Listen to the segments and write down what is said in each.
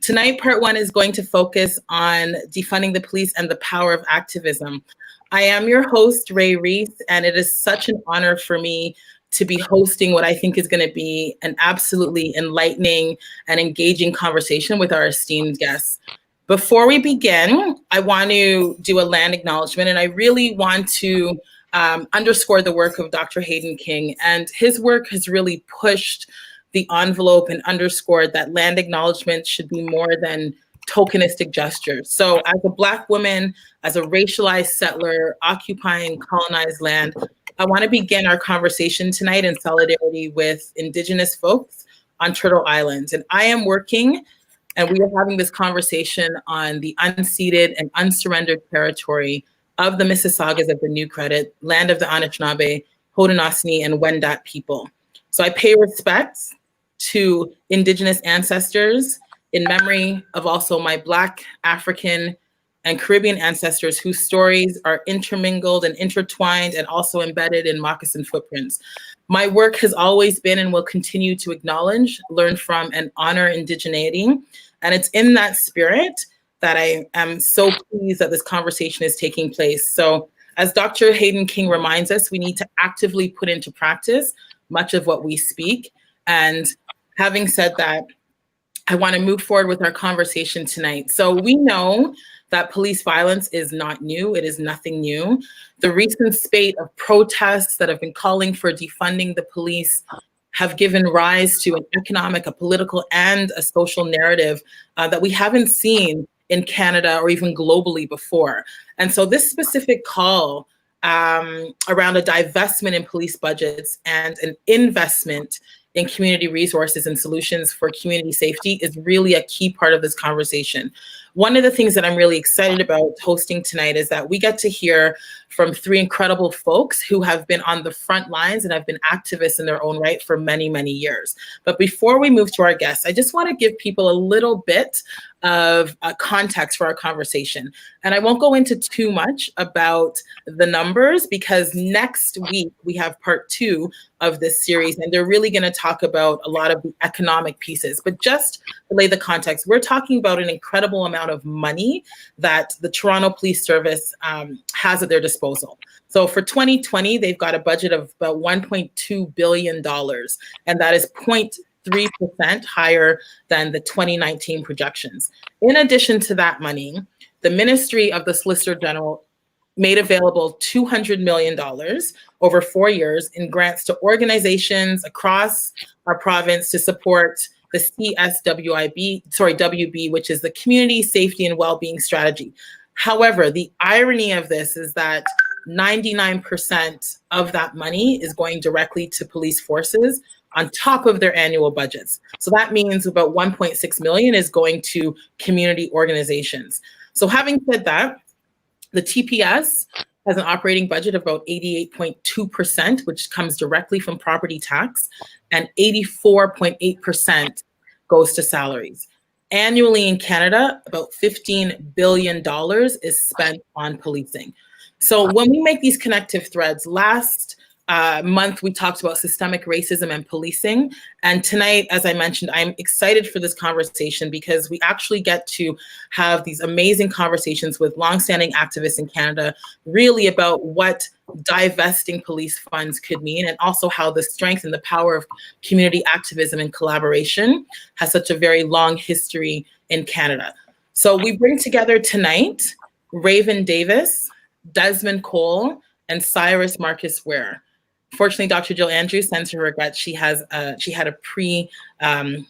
Tonight, part one is going to focus on defunding the police and the power of activism. I am your host, Ray Reese, and it is such an honor for me to be hosting what I think is going to be an absolutely enlightening and engaging conversation with our esteemed guests. Before we begin, I want to do a land acknowledgement, and I really want to underscore the work of Dr. Hayden King. And his work has really pushed the envelope and underscored that land acknowledgement should be more than tokenistic gestures. So as a Black woman, as a racialized settler occupying colonized land, I want to begin our conversation tonight in solidarity with Indigenous folks on Turtle Island. And I am working, and we are having this conversation on the unceded and unsurrendered territory of the Mississaugas of the New Credit, land of the Anishinaabe, Haudenosaunee, and Wendat people. So I pay respects to Indigenous ancestors in memory of also my Black, African, and Caribbean ancestors whose stories are intermingled and intertwined and also embedded in moccasin footprints. My work has always been and will continue to acknowledge, learn from, and honor indigeneity. And it's in that spirit that I am so pleased that this conversation is taking place. So as Dr. Hayden King reminds us, we need to actively put into practice much of what we speak. And having said that, I want to move forward with our conversation tonight. So we know that police violence is not new. It is nothing new. The recent spate of protests that have been calling for defunding the police have given rise to an economic, a political, and a social narrative that we haven't seen in Canada or even globally before. And so this specific call around a divestment in police budgets and an investment in community resources and solutions for community safety is really a key part of this conversation. One of the things that I'm really excited about hosting tonight is that we get to hear from three incredible folks who have been on the front lines and have been activists in their own right for many, many years. But before we move to our guests, I just want to give people a little bit of context for our conversation. And I won't go into too much about the numbers because next week we have part two of this series, and they're really going to talk about a lot of the economic pieces. But just to lay the context, we're talking about an incredible amount of money that the Toronto Police Service has at their disposal. So for 2020, they've got a budget of about $1.2 billion, and that is 0.3% higher than the 2019 projections. In addition to that money, the Ministry of the Solicitor General made available $200 million over 4 years in grants to organizations across our province to support the WB, which is the Community Safety and Wellbeing Strategy. However, the irony of this is that 99% of that money is going directly to police forces on top of their annual budgets. So that means about 1.6 million is going to community organizations. So having said that, the TPS has an operating budget of about 88.2%, which comes directly from property tax, and 84.8% goes to salaries. Annually in Canada, about $15 billion is spent on policing. So when we make these connective threads, last month we talked about systemic racism and policing. And tonight, as I mentioned, I'm excited for this conversation because we actually get to have these amazing conversations with longstanding activists in Canada, really about what divesting police funds could mean, and also how the strength and the power of community activism and collaboration has such a very long history in Canada. So we bring together tonight Raven Davis, Desmond Cole, and Cyrus Marcus Ware. Fortunately, Dr. Jill Andrews sends her regrets. She had a pre-standing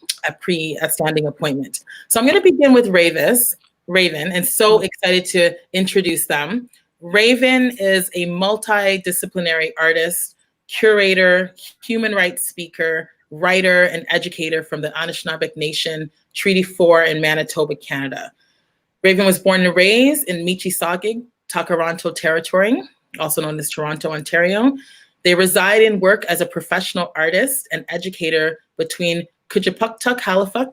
appointment. So I'm going to begin with Raven, and so excited to introduce them. Raven is a multidisciplinary artist, curator, human rights speaker, writer, and educator from the Anishinaabe Nation, Treaty 4 in Manitoba, Canada. Raven was born and raised in Mississauga, Takaranto Territory, also known as Toronto, Ontario. They reside and work as a professional artist and educator between Kujipuktuk, Halifax,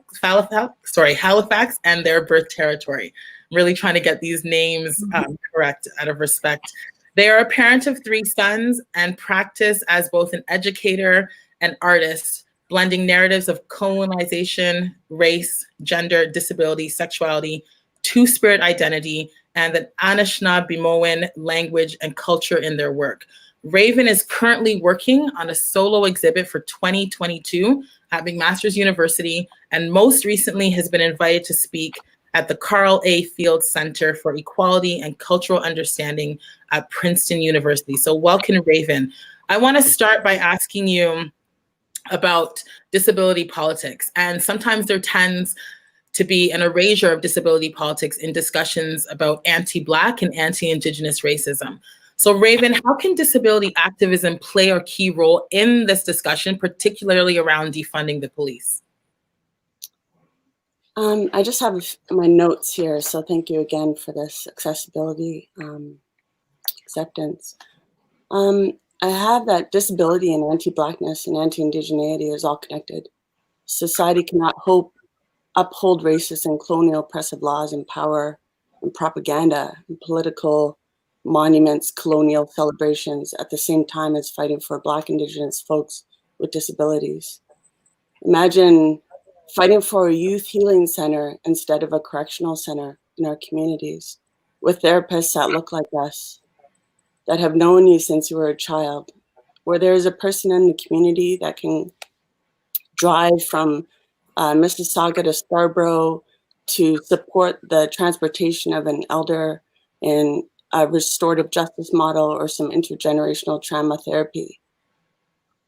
and their birth territory. I'm really trying to get these names correct out of respect. They are a parent of 3 sons and practice as both an educator and artist blending narratives of colonization, race, gender, disability, sexuality, two-spirit identity, and the Anishinaabe language and culture in their work. Raven is currently working on a solo exhibit for 2022 at McMaster's University, and most recently has been invited to speak at the Carl A. Fields Center for Equality and Cultural Understanding at Princeton University. So welcome, Raven. I want to start by asking you about disability politics. And sometimes there tends to be an erasure of disability politics in discussions about anti-Black and anti-Indigenous racism. So Raven, how can disability activism play a key role in this discussion, particularly around defunding the police? I just have my notes here, so thank you again for this accessibility acceptance. I have that disability and anti-Blackness and anti-Indigeneity is all connected. Society cannot uphold racist and colonial oppressive laws and power and propaganda and political monuments, colonial celebrations at the same time as fighting for Black Indigenous folks with disabilities. Imagine fighting for a youth healing center instead of a correctional center in our communities with therapists that look like us, that have known you since you were a child, where there is a person in the community that can drive from Mississauga to Scarborough to support the transportation of an elder in a restorative justice model or some intergenerational trauma therapy,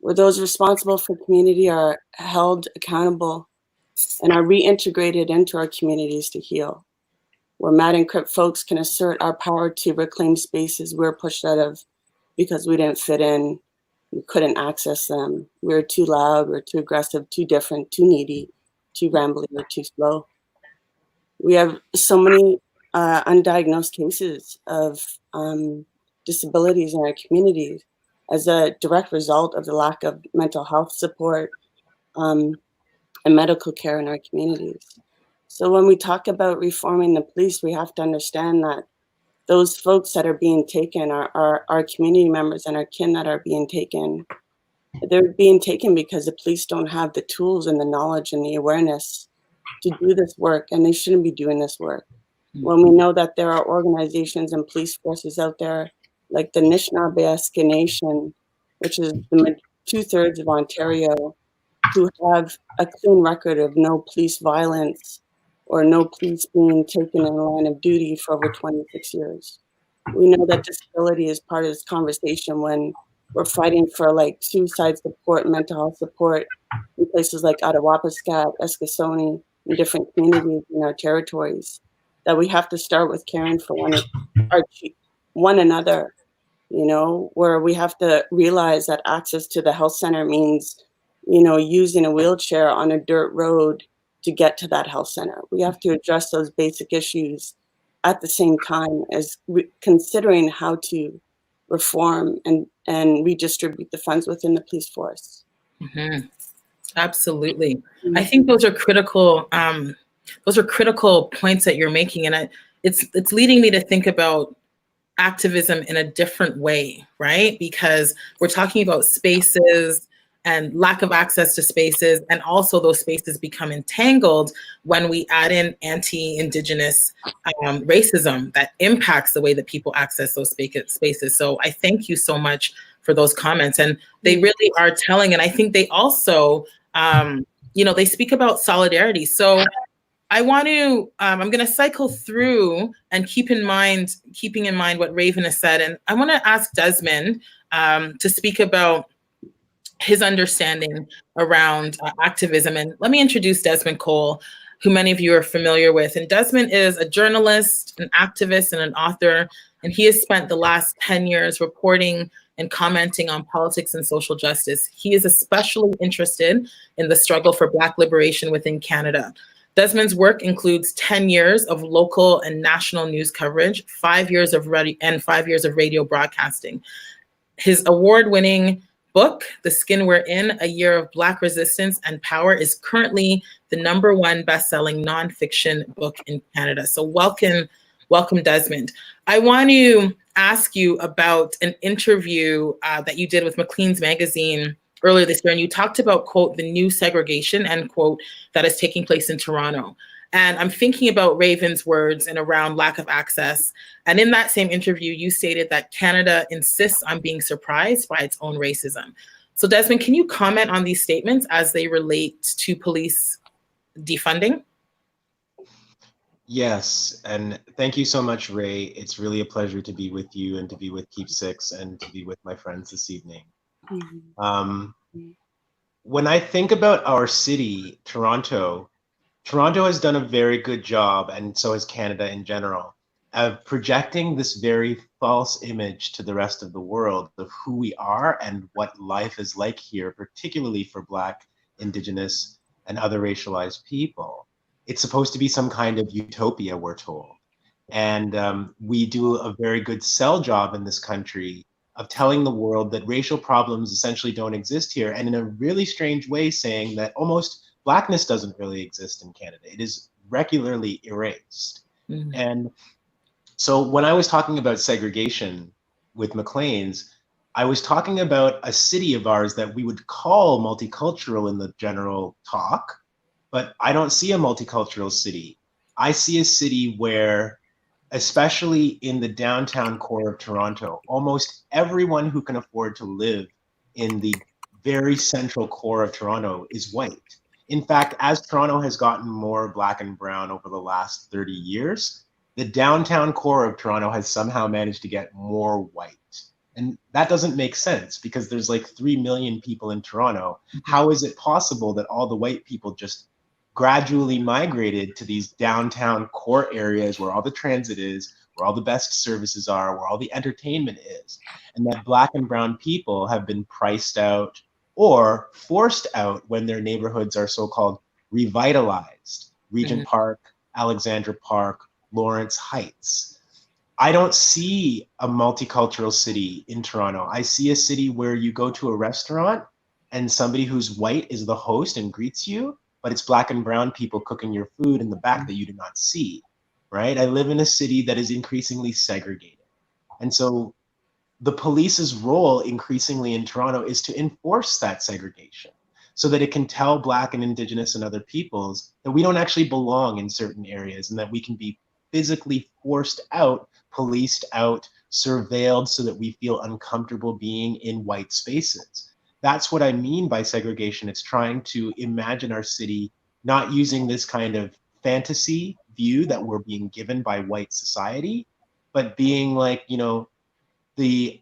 where those responsible for community are held accountable and are reintegrated into our communities to heal, where Mad and Crip folks can assert our power to reclaim spaces we're pushed out of because we didn't fit in, we couldn't access them, we were too loud, we were too aggressive, too different, too needy, too rambly, or too slow. We have so many undiagnosed cases of disabilities in our communities as a direct result of the lack of mental health support and medical care in our communities. So when we talk about reforming the police, we have to understand that those folks that are being taken are our community members and our kin that are being taken. They're being taken because the police don't have the tools and the knowledge and the awareness to do this work, and they shouldn't be doing this work. When we know that there are organizations and police forces out there like the Anishinaabe Nation, which is the 2/3 of Ontario, who have a clean record of no police violence or no police being taken in the line of duty for over 26 years. We know that disability is part of this conversation when we're fighting for like suicide support, mental health support in places like Attawapiskat, Eskasoni, and different communities in our territories, that we have to start with caring for one another, you know, where we have to realize that access to the health center means, you know, using a wheelchair on a dirt road to get to that health center. We have to address those basic issues at the same time as considering how to reform and redistribute the funds within the police force. Mm-hmm. Absolutely. Mm-hmm. I think those are critical. Those are critical points that you're making, and it's leading me to think about activism in a different way, right? Because we're talking about spaces and lack of access to spaces, and also those spaces become entangled when we add in anti-Indigenous racism that impacts the way that people access those spaces. So I thank you so much for those comments, and they really are telling. And I think they also, you know, they speak about solidarity. So I want to, I'm going to cycle through and keeping in mind what Raven has said. And I want to ask Desmond to speak about his understanding around activism. And let me introduce Desmond Cole, who many of you are familiar with. And Desmond is a journalist, an activist, and an author. And he has spent the last 10 years reporting and commenting on politics and social justice. He is especially interested in the struggle for Black liberation within Canada. Desmond's work includes 10 years of local and national news coverage, 5 years of radio broadcasting. His award-winning book, The Skin We're In, A Year of Black Resistance and Power, is currently the #1 best-selling nonfiction book in Canada. So welcome, Desmond. I want to ask you about an interview that you did with Maclean's magazine earlier this year, and you talked about, quote, the new segregation, end quote, that is taking place in Toronto. And I'm thinking about Raven's words and around lack of access. And in that same interview, you stated that Canada insists on being surprised by its own racism. So Desmond, can you comment on these statements as they relate to police defunding? Yes, and thank you so much, Ray. It's really a pleasure to be with you and to be with Keep Six and to be with my friends this evening. When I think about our city, Toronto has done a very good job, and so has Canada in general, of projecting this very false image to the rest of the world of who we are and what life is like here, particularly for Black, Indigenous, and other racialized people. It's supposed to be some kind of utopia, we're told. And we do a very good sell job in this country of telling the world that racial problems essentially don't exist here, and in a really strange way saying that almost Blackness doesn't really exist in Canada. It is regularly erased. Mm-hmm. And so when I was talking about segregation with Maclean's, I was talking about a city of ours that we would call multicultural in the general talk, but I don't see a multicultural city. I see a city where, especially in the downtown core of Toronto, almost everyone who can afford to live in the very central core of Toronto is white. In fact, as Toronto has gotten more Black and brown over the last 30 years, the downtown core of Toronto has somehow managed to get more white. And that doesn't make sense because there's like 3 million people in Toronto. How is it possible that all the white people just gradually migrated to these downtown core areas where all the transit is, where all the best services are, where all the entertainment is, and that Black and brown people have been priced out or forced out when their neighborhoods are so-called revitalized? Regent Park, Alexandra Park, Lawrence Heights. I don't see a multicultural city in Toronto. I see a city where you go to a restaurant and somebody who's white is the host and greets you, but it's Black and brown people cooking your food in the back that you do not see, right? I live in a city that is increasingly segregated. And so the police's role increasingly in Toronto is to enforce that segregation so that it can tell Black and Indigenous and other peoples that we don't actually belong in certain areas and that we can be physically forced out, policed out, surveilled so that we feel uncomfortable being in white spaces. That's what I mean by segregation. It's trying to imagine our city not using this kind of fantasy view that we're being given by white society, but being like, you know, the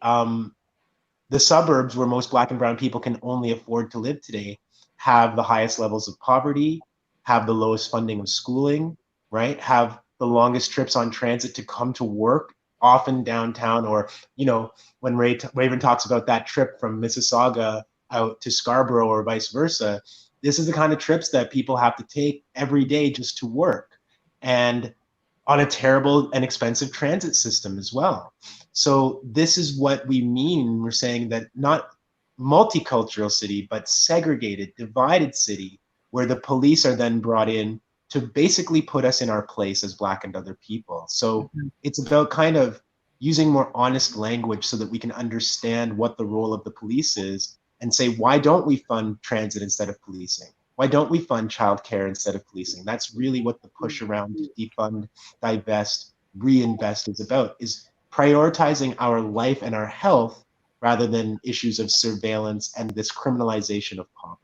suburbs where most Black and brown people can only afford to live today have the highest levels of poverty, have the lowest funding of schooling, right? Have the longest trips on transit to come to work, often downtown, or, you know, when Raven talks about that trip from Mississauga out to Scarborough or vice versa, this is the kind of trips that people have to take every day just to work, and on a terrible and expensive transit system as well. So this is what we mean when we're saying that not multicultural city, but segregated, divided city, where the police are then brought in to basically put us in our place as Black and other people. So it's about kind of using more honest language so that we can understand what the role of the police is and say, why don't we fund transit instead of policing? Why don't we fund childcare instead of policing? That's really what the push around defund, divest, reinvest is about, is prioritizing our life and our health rather than issues of surveillance and this criminalization of poverty.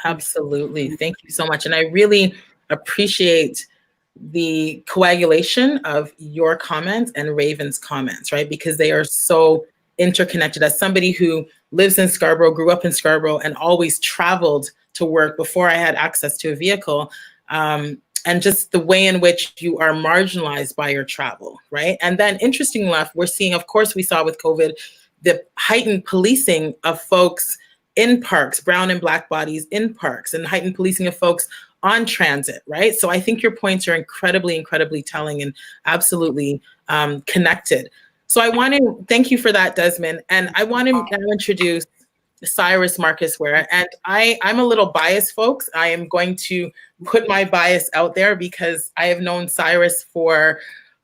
Absolutely. Thank you so much. And I really appreciate the coagulation of your comments and Raven's comments, right? Because they are so interconnected. As somebody who lives in Scarborough, grew up in Scarborough, and always traveled to work before I had access to a vehicle, and just the way in which you are marginalized by your travel, right? And then interesting enough, we're seeing, of course, we saw with COVID, the heightened policing of folks in parks, brown and Black bodies in parks, and heightened policing of folks on transit, right? So I think your points are incredibly, incredibly telling and absolutely connected. So I want to thank you for that, Desmond. And I want to now introduce Cyrus Marcus Ware. And I'm a little biased, folks. I am going to put my bias out there because I have known Cyrus for,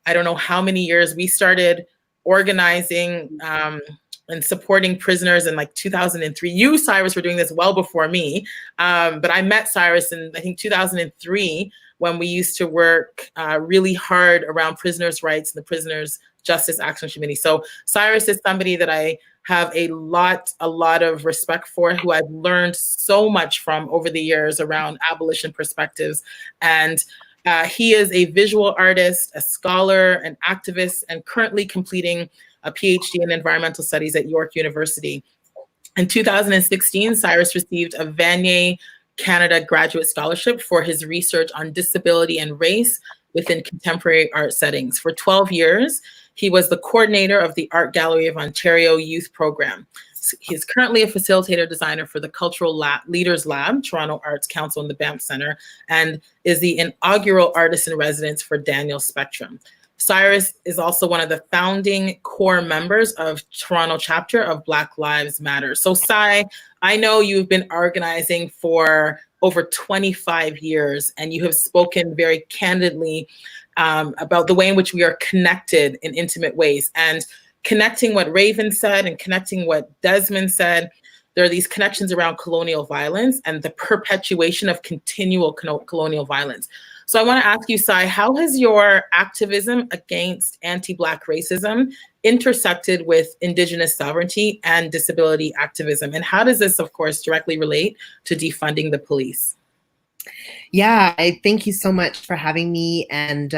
I don't know how many years. We started organizing and supporting prisoners in like 2003. You, Cyrus, were doing this well before me, but I met Cyrus in, I think, 2003, when we used to work really hard around prisoners' rights and the Prisoners' Justice Action Committee. So Cyrus is somebody that I have a lot of respect for, who I've learned so much from over the years around abolition perspectives. And he is a visual artist, a scholar, an activist, and currently completing a PhD in environmental studies at York University. In 2016, Cyrus received a Vanier Canada Graduate Scholarship for his research on disability and race within contemporary art settings. For 12 years, he was the coordinator of the Art Gallery of Ontario Youth Program. He's currently a facilitator designer for the Cultural Leaders Lab, Toronto Arts Council, and the Banff Centre, and is the inaugural artist in residence for Daniel Spectrum. Cyrus is also one of the founding core members of Toronto chapter of Black Lives Matter. So Cy, I know you've been organizing for over 25 years, and you have spoken very candidly about the way in which we are connected in intimate ways. And connecting what Raven said and connecting what Desmond said, there are these connections around colonial violence and the perpetuation of continual colonial violence. So I want to ask you, Cy, how has your activism against anti-Black racism intersected with Indigenous sovereignty and disability activism? And how does this, of course, directly relate to defunding the police? Yeah, I thank you so much for having me. And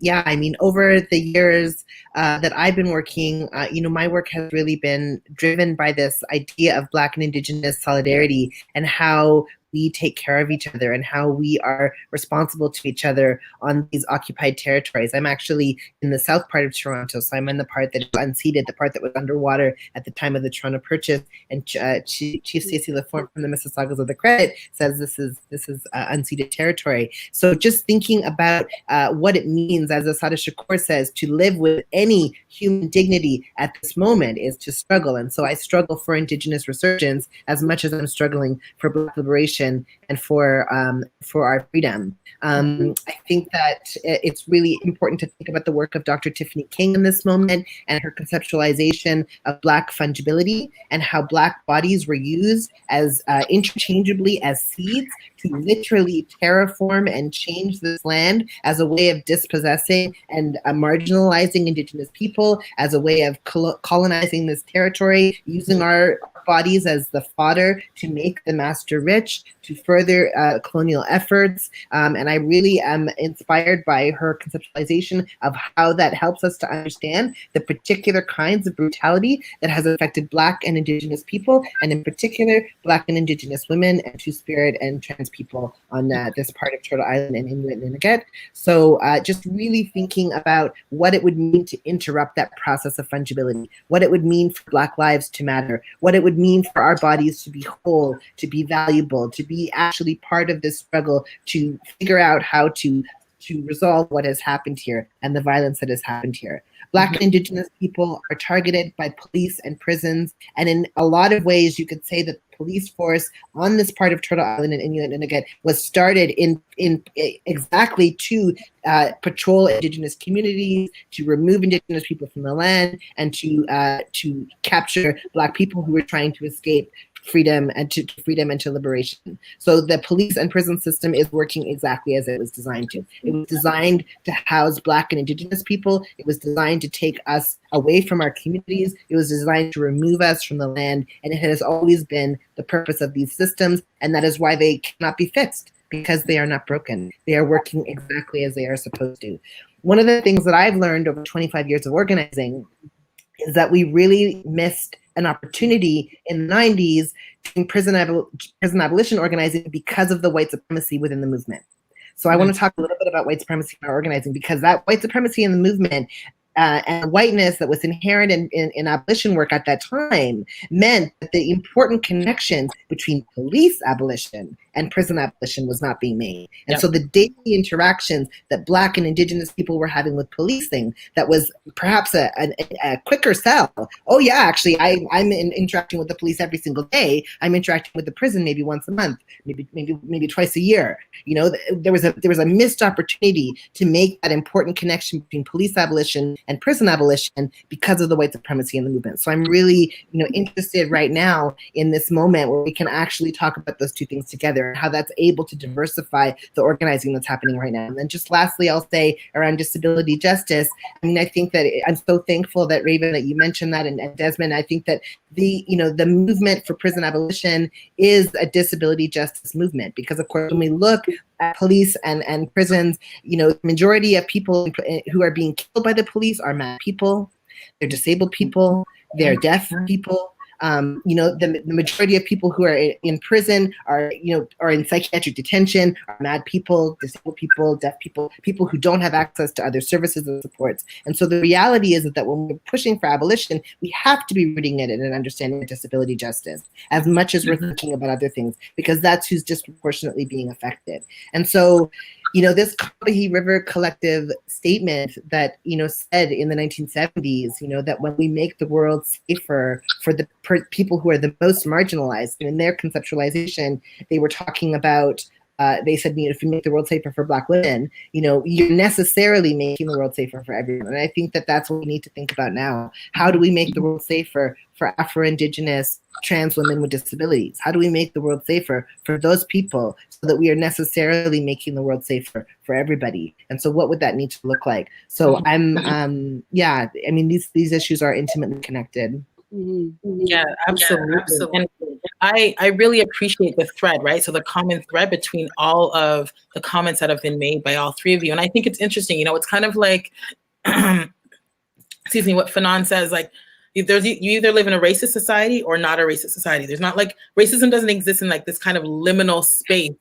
yeah, I mean, over the years that I've been working, my work has really been driven by this idea of Black and Indigenous solidarity and how we take care of each other and how we are responsible to each other on these occupied territories. I'm actually in the south part of Toronto, so I'm in the part that is unceded, the part that was underwater at the time of the Toronto Purchase. And Chief Stacey Laforte from the Mississaugas of the Credit says this is unceded territory. So just thinking about what it means, as Assata Shakur says, to live with any human dignity at this moment is to struggle. And so I struggle for Indigenous resurgence as much as I'm struggling for Black liberation and for our freedom. I think that it's really important to think about the work of Dr. Tiffany King in this moment and her conceptualization of Black fungibility and how Black bodies were used as interchangeably as seeds to literally terraform and change this land as a way of dispossessing and marginalizing Indigenous people, as a way of colonizing this territory, using our bodies as the fodder to make the master rich, to further colonial efforts. And I really am inspired by her conceptualization of how that helps us to understand the particular kinds of brutality that has affected Black and Indigenous people, and in particular, Black and Indigenous women and Two-Spirit and trans people on this part of Turtle Island and Inuit and Nunavut. So just really thinking about what it would mean to interrupt that process of fungibility, what it would mean for Black lives to matter, what it would mean for our bodies to be whole, to be valuable, to be actually part of this struggle to figure out how to resolve what has happened here and the violence that has happened here. Black and Indigenous people are targeted by police and prisons, and in a lot of ways you could say that the police force on this part of Turtle Island and Inuit and Nunavut was started in exactly to patrol Indigenous communities, to remove Indigenous people from the land, and to capture Black people who were trying to escape freedom and to liberation. So the police and prison system is working exactly as it was designed to. It was designed to house Black and Indigenous people. It was designed to take us away from our communities. It was designed to remove us from the land. And it has always been the purpose of these systems. And that is why they cannot be fixed, because they are not broken. They are working exactly as they are supposed to. One of the things that I've learned over 25 years of organizing is that we really missed an opportunity in the 90s in prison abolition organizing because of the white supremacy within the movement. So I want to talk a little bit about white supremacy in our organizing, because that white supremacy in the movement and whiteness that was inherent in abolition work at that time meant that the important connections between police abolition and prison abolition was not being made. And so the daily interactions that Black and Indigenous people were having with policing, that was perhaps a quicker sell. Oh yeah, actually, I'm interacting with the police every single day. I'm interacting with the prison maybe once a month, maybe twice a year. You know, there was a missed opportunity to make that important connection between police abolition and prison abolition because of the white supremacy in the movement. So I'm really, interested right now in this moment where we can actually talk about those two things together and how that's able to diversify the organizing that's happening right now. And then just lastly, I'll say around disability justice. I mean, I think that I'm so thankful that Raven, that you mentioned that, and Desmond, I think that the movement for prison abolition is a disability justice movement, because of course, when we look at police and prisons, the majority of people who are being killed by the police are mad people, they're disabled people, they're deaf people. The majority of people who are in prison are in psychiatric detention, are mad people, disabled people, deaf people, people who don't have access to other services and supports. And so the reality is that when we're pushing for abolition, we have to be rooting it in an understanding of disability justice as much as we're thinking about other things, because that's who's disproportionately being affected. And so, this Combahee River Collective statement that, said in the 1970s, that when we make the world safer for the people who are the most marginalized, and in their conceptualization, they were talking about, they said, if you make the world safer for Black women, you're necessarily making the world safer for everyone. And I think that that's what we need to think about now. How do we make the world safer for Afro-Indigenous trans women with disabilities? How do we make the world safer for those people so that we are necessarily making the world safer for everybody? And so what would that need to look like? So these issues are intimately connected. Yeah, absolutely. And I really appreciate the thread, right? So the common thread between all of the comments that have been made by all three of you. And I think it's interesting, it's kind of like, excuse me, what Fanon says, like, you either live in a racist society or not a racist society. There's not like, racism doesn't exist in like this kind of liminal space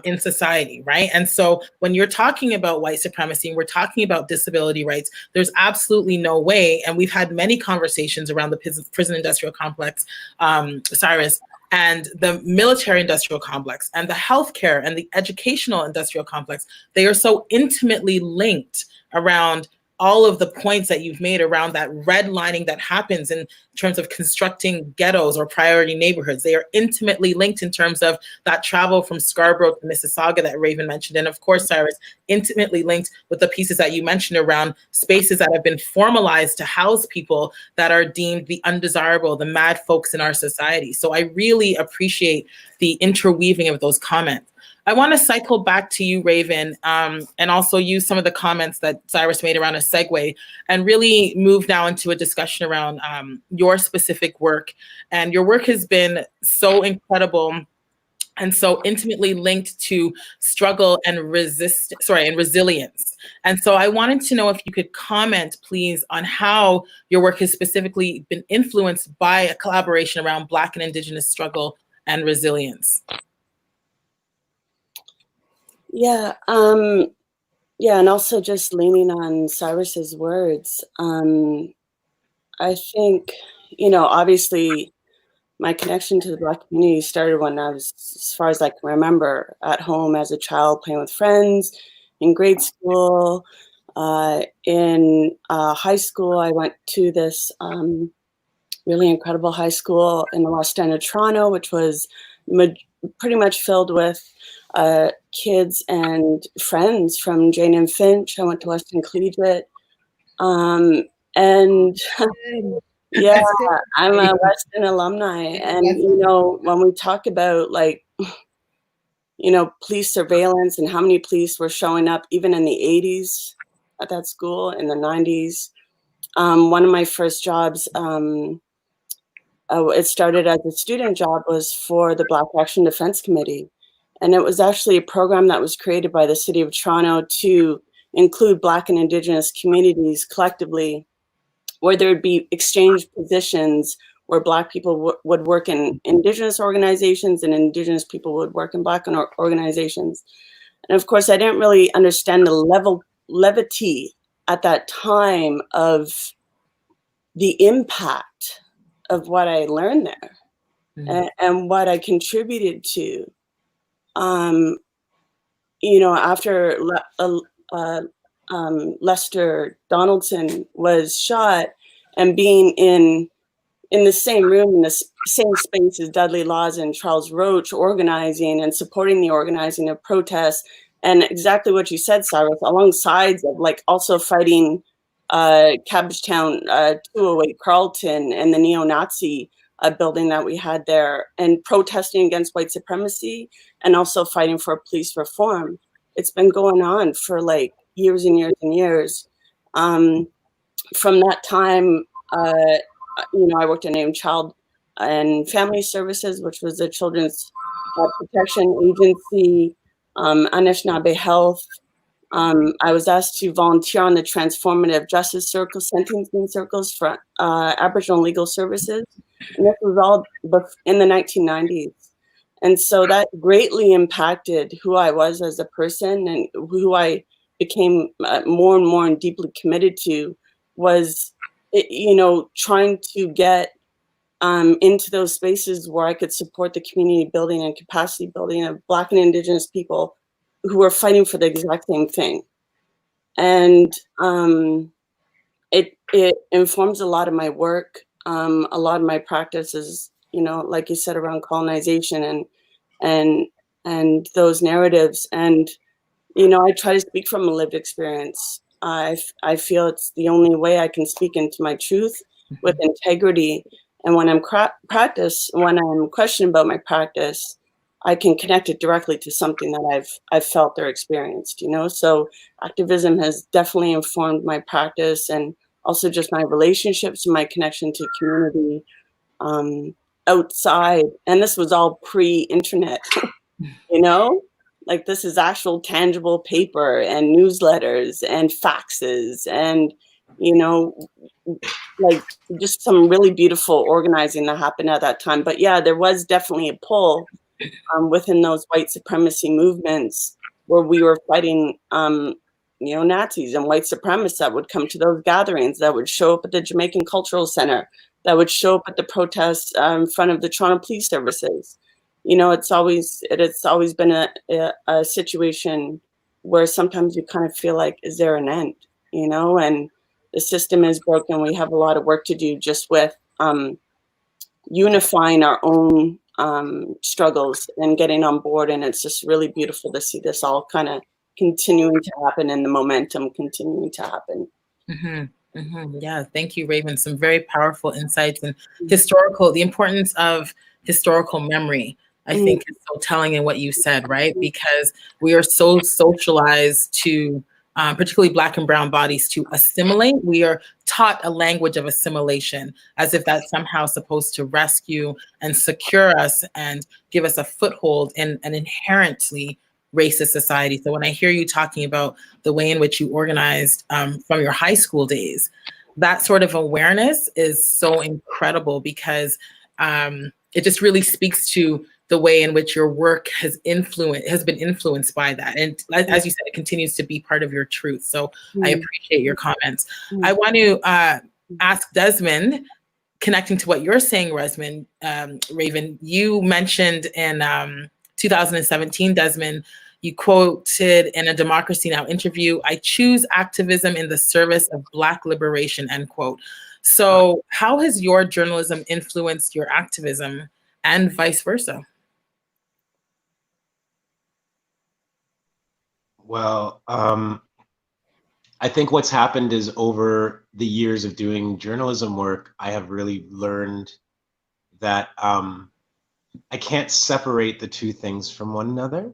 in society, right? And so when you're talking about white supremacy and we're talking about disability rights, there's absolutely no way, and we've had many conversations around the prison industrial complex, Cyrus, and the military industrial complex, and the healthcare and the educational industrial complex. They are so intimately linked around all of the points that you've made around that redlining that happens in terms of constructing ghettos or priority neighborhoods. They are intimately linked in terms of that travel from Scarborough to Mississauga that Raven mentioned. And of course, Cyrus, intimately linked with the pieces that you mentioned around spaces that have been formalized to house people that are deemed the undesirable, the mad folks in our society. So I really appreciate the interweaving of those comments. I want to cycle back to you, Raven, and also use some of the comments that Cyrus made around a segue, and really move now into a discussion around your specific work. And your work has been so incredible and so intimately linked to struggle and resilience. And so I wanted to know if you could comment, please, on how your work has specifically been influenced by a collaboration around Black and Indigenous struggle and resilience. Yeah, and also just leaning on Cyrus's words. I think, obviously my connection to the Black community started when I was, as far as I can remember, at home as a child, playing with friends, in grade school, in high school. I went to this really incredible high school in the West End of Toronto, which was pretty much filled with kids and friends from Jane and Finch. I went to Western Collegiate. And yeah, I'm a Western alumni. And, when we talk about police surveillance and how many police were showing up even in the 80s at that school, in the 90s, one of my first jobs, it started as a student job, was for the Black Action Defense Committee. And it was actually a program that was created by the City of Toronto to include Black and Indigenous communities collectively, where there would be exchange positions where Black people would work in Indigenous organizations and Indigenous people would work in Black organizations. And of course, I didn't really understand the levity at that time of the impact of what I learned there, and what I contributed to you know, after Lester Donaldson was shot, and being in the same room, in the same space as Dudley Laws and Charles Roach, organizing and supporting the organizing of protests, and exactly what you said, Cyrus, alongside of like also fighting Cabbagetown 208 Carlton and the neo-Nazi building that we had there, and protesting against white supremacy, and also fighting for police reform. It's been going on for like years and years and years. From that time, you know, I worked in Named Child and Family Services, which was a children's protection agency, Anishinaabe Health. I was asked to volunteer on the transformative justice circle, sentencing circles for Aboriginal legal services. And this was all in the 1990s. And so that greatly impacted who I was as a person, and who I became more and more and deeply committed to was, you know, trying to get into those spaces where I could support the community building and capacity building of Black and Indigenous people who are fighting for the exact same thing. And it informs a lot of my work. A lot of my practices, you know, like you said, around colonization and those narratives. And, you know, I try to speak from a lived experience. I feel it's the only way I can speak into my truth with integrity. And when I'm when I'm questioning about my practice, I can connect it directly to something that I've felt or experienced, you know? So activism has definitely informed my practice, and also just my relationships and my connection to community outside. And this was all pre-internet, you know? Like, this is actual tangible paper and newsletters and faxes and, you know, like just some really beautiful organizing that happened at that time. But yeah, there was definitely a pull within those white supremacy movements where we were fighting, you know, Nazis and white supremacists that would come to those gatherings, that would show up at the Jamaican Cultural Center, that would show up at the protests in front of the Toronto Police Services. You know, it's always been a situation where sometimes you kind of feel like, is there an end? You know, and the system is broken. We have a lot of work to do just with unifying our own struggles and getting on board. And it's just really beautiful to see this all kind of continuing to happen, and the momentum continuing to happen. Mm-hmm. Mm-hmm. Yeah, thank you, Raven. Some very powerful insights, and the importance of historical memory, I think, is so telling in what you said, right? Because we are so socialized to, particularly Black and brown bodies, to assimilate. We are taught a language of assimilation, as if that's somehow supposed to rescue and secure us and give us a foothold in an inherently racist society. So when I hear you talking about the way in which you organized from your high school days, that sort of awareness is so incredible, because it just really speaks to the way in which your work has been influenced by that. And as you said, it continues to be part of your truth. So I appreciate your comments. I want to ask Desmond, connecting to what you're saying, Raven, you mentioned in 2017, Desmond, you quoted in a Democracy Now! Interview, "I choose activism in the service of Black liberation," end quote. So how has your journalism influenced your activism, and vice versa? Well, I think what's happened is, over the years of doing journalism work, I have really learned that I can't separate the two things from one another.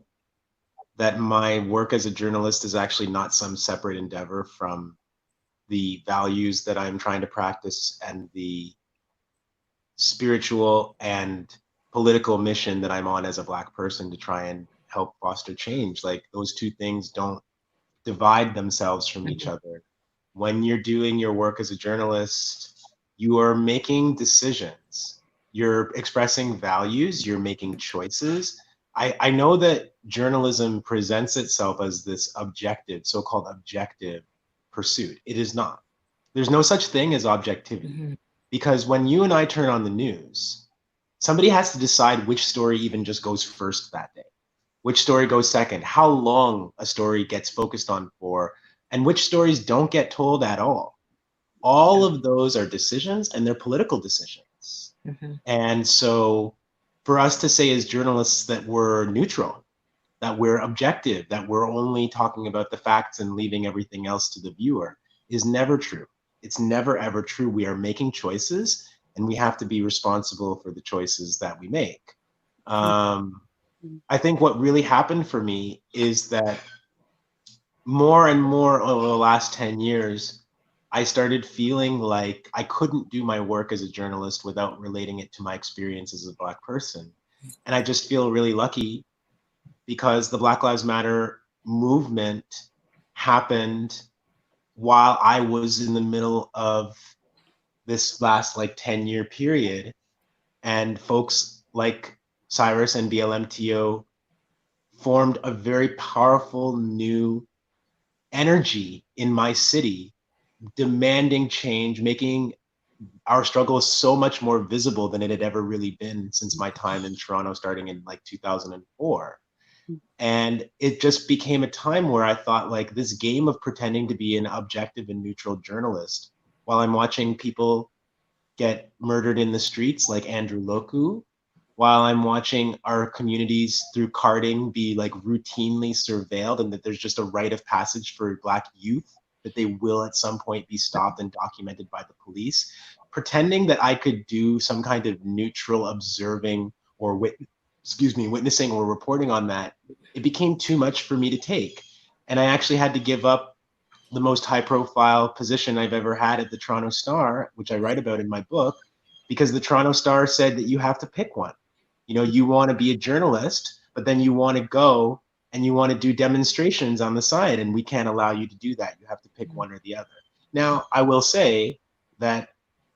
That my work as a journalist is actually not some separate endeavor from the values that I'm trying to practice and the spiritual and political mission that I'm on as a Black person to try and help foster change. Like, those two things don't divide themselves from each other. When you're doing your work as a journalist, you are making decisions, you're expressing values, you're making choices. I know that journalism presents itself as this objective, so-called objective pursuit. It is not. There's no such thing as objectivity, because when you and I turn on the news, somebody has to decide which story even just goes first that day. which story goes second, how long a story gets focused on for, and which stories don't get told at all. All of those are decisions, and they're political decisions. And so for us to say as journalists that we're neutral, that we're objective, that we're only talking about the facts and leaving everything else to the viewer is never true. It's never, ever true. We are making choices, and we have to be responsible for the choices that we make. I think what really happened for me is that more and more over the last 10 years, I started feeling like I couldn't do my work as a journalist without relating it to my experience as a Black person. And I just feel really lucky because the Black Lives Matter movement happened while I was in the middle of this last 10-year period. And folks like Cyrus and BLMTO formed a very powerful new energy in my city, demanding change, making our struggle so much more visible than it had ever really been since my time in Toronto, starting in 2004. And it just became a time where I thought, this game of pretending to be an objective and neutral journalist while I'm watching people get murdered in the streets like Andrew Loku, while I'm watching our communities through carding be routinely surveilled, and that there's just a rite of passage for Black youth that they will at some point be stopped and documented by the police. Pretending that I could do some kind of neutral observing or witnessing or reporting on that, it became too much for me to take. And I actually had to give up the most high profile position I've ever had at the Toronto Star, which I write about in my book, because the Toronto Star said that you have to pick one. You want to be a journalist, but then you want to go and you want to do demonstrations on the side, and we can't allow you to do that. You have to pick one or the other. Now, I will say that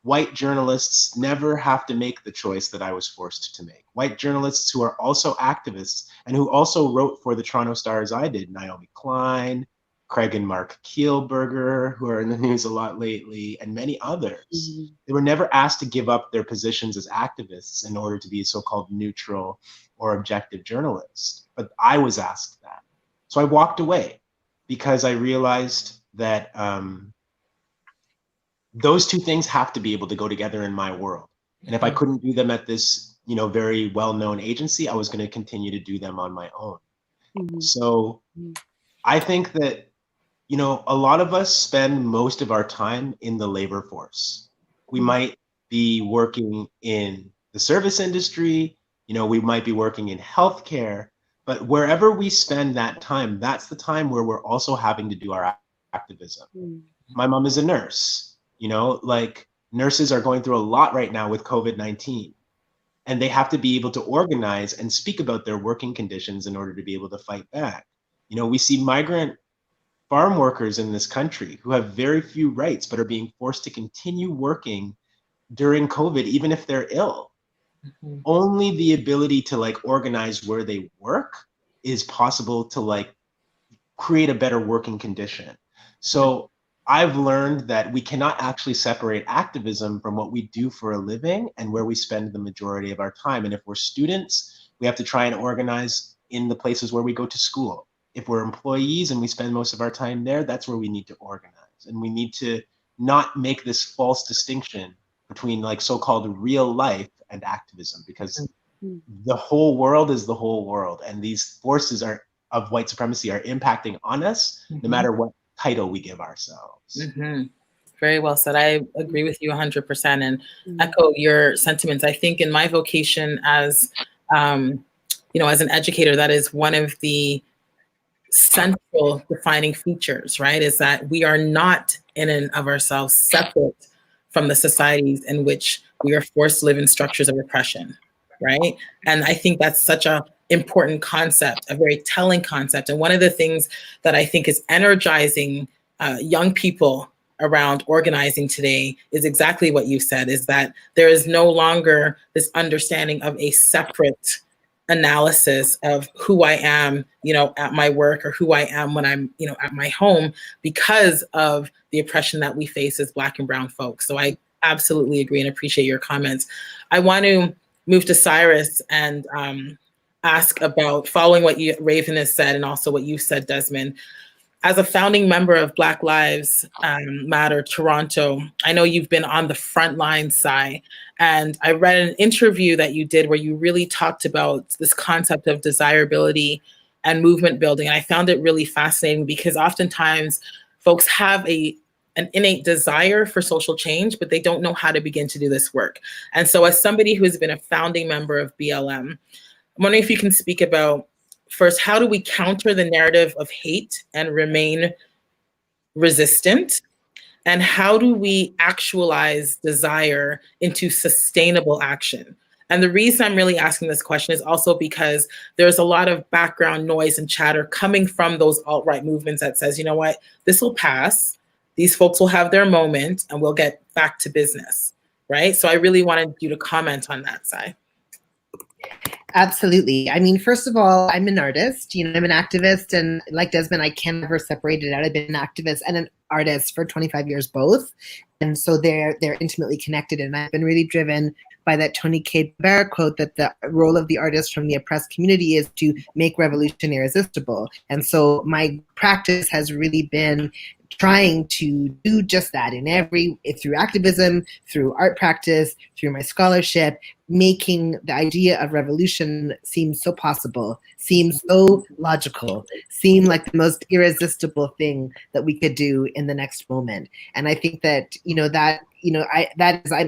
white journalists never have to make the choice that I was forced to make. White journalists who are also activists and who also wrote for the Toronto Star as I did, Naomi Klein, Craig and Mark Kielburger, who are in the news a lot lately, and many others. They were never asked to give up their positions as activists in order to be a so-called neutral or objective journalist. But I was asked that. So I walked away because I realized that those two things have to be able to go together in my world. And if I couldn't do them at this, very well-known agency, I was going to continue to do them on my own. So I think that a lot of us spend most of our time in the labor force. We might be working in the service industry, we might be working in healthcare, but wherever we spend that time, that's the time where we're also having to do our activism. My mom is a nurse, nurses are going through a lot right now with COVID-19, and they have to be able to organize and speak about their working conditions in order to be able to fight back. We see migrant farm workers in this country who have very few rights, but are being forced to continue working during COVID, even if they're ill. Only the ability to organize where they work is possible to create a better working condition. So I've learned that we cannot actually separate activism from what we do for a living and where we spend the majority of our time. And if we're students, we have to try and organize in the places where we go to school. If we're employees and we spend most of our time there, that's where we need to organize. And we need to not make this false distinction between so-called real life and activism, because the whole world is the whole world. And these forces of white supremacy are impacting on us, no matter what title we give ourselves. Very well said. I agree with you 100% and echo your sentiments. I think in my vocation as, as an educator, that is one of the central defining features, right? Is that we are not in and of ourselves separate from the societies in which we are forced to live in structures of oppression, right? And I think that's such an important concept, a very telling concept. And one of the things that I think is energizing young people around organizing today is exactly what you said, is that there is no longer this understanding of a separate analysis of who I am, at my work, or who I am when I'm, at my home, because of the oppression that we face as Black and Brown folks. So I absolutely agree and appreciate your comments. I want to move to Cyrus, and ask about, following what Raven has said and also what you said, Desmond. As a founding member of Black Lives Matter Toronto, I know you've been on the front line side, and I read an interview that you did where you really talked about this concept of desirability and movement building. And I found it really fascinating because oftentimes folks have an innate desire for social change, but they don't know how to begin to do this work. And so as somebody who has been a founding member of BLM, I'm wondering if you can speak about, first, how do we counter the narrative of hate and remain resistant? And how do we actualize desire into sustainable action? And the reason I'm really asking this question is also because there's a lot of background noise and chatter coming from those alt-right movements that says, you know what, this will pass, these folks will have their moment, and we'll get back to business, right? So I really wanted you to comment on that side. Absolutely. I mean, first of all, I'm an artist, I'm an activist, and like Desmond, I can never separate it out. I've been an activist and an artist for 25 years both. And so they're intimately connected. And I've been really driven by that Tony K. Barrett quote that the role of the artist from the oppressed community is to make revolution irresistible. And so my practice has really been trying to do just that through activism, through art practice, through my scholarship, making the idea of revolution seem so possible, seem so logical, seem like the most irresistible thing that we could do in the next moment. And I think that,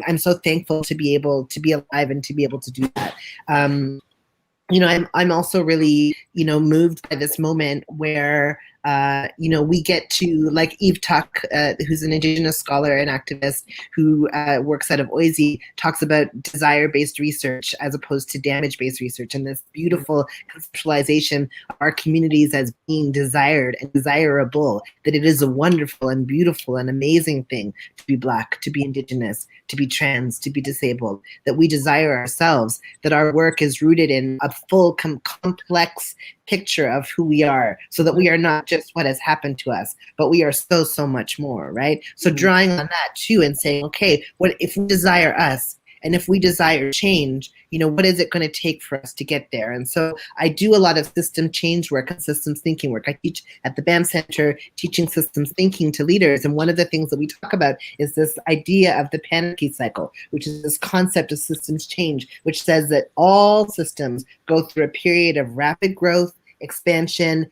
I'm so thankful to be able to be alive and to be able to do that. I'm also really, moved by this moment where, we get to, like Eve Tuck, who's an Indigenous scholar and activist who works out of Oise, talks about desire-based research as opposed to damage-based research, and this beautiful conceptualization of our communities as being desired and desirable, that it is a wonderful and beautiful and amazing thing to be Black, to be Indigenous, to be trans, to be disabled, that we desire ourselves, that our work is rooted in a full complex picture of who we are, so that we are not just what has happened to us, but we are so much more, right? So drawing on that too and saying, okay, what if we desire us? And if we desire change, what is it going to take for us to get there? And so I do a lot of system change work and systems thinking work. I teach at the BAM Center, teaching systems thinking to leaders. And one of the things that we talk about is this idea of the panicky cycle, which is this concept of systems change, which says that all systems go through a period of rapid growth, expansion.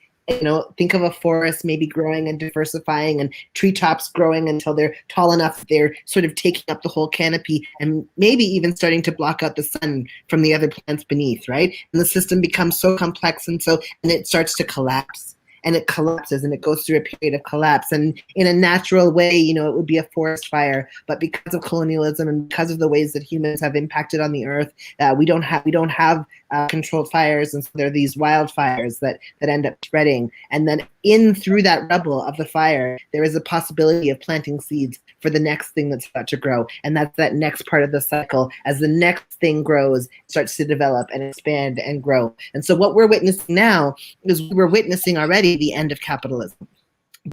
Think of a forest maybe growing and diversifying, and treetops growing until they're tall enough that they're sort of taking up the whole canopy and maybe even starting to block out the sun from the other plants beneath, right? And the system becomes so complex and it starts to collapse. And it collapses and it goes through a period of collapse. And in a natural way, it would be a forest fire. But because of colonialism and because of the ways that humans have impacted on the earth, we don't have controlled fires. And so there are these wildfires that end up spreading. And then through that rubble of the fire, there is a possibility of planting seeds for the next thing that's about to grow. And that's that next part of the cycle. As the next thing grows, it starts to develop and expand and grow. And so what we're witnessing now is we're witnessing already the end of capitalism.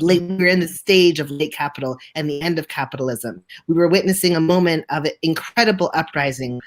We're in the stage of late capital and the end of capitalism. We were witnessing a moment of incredible uprising,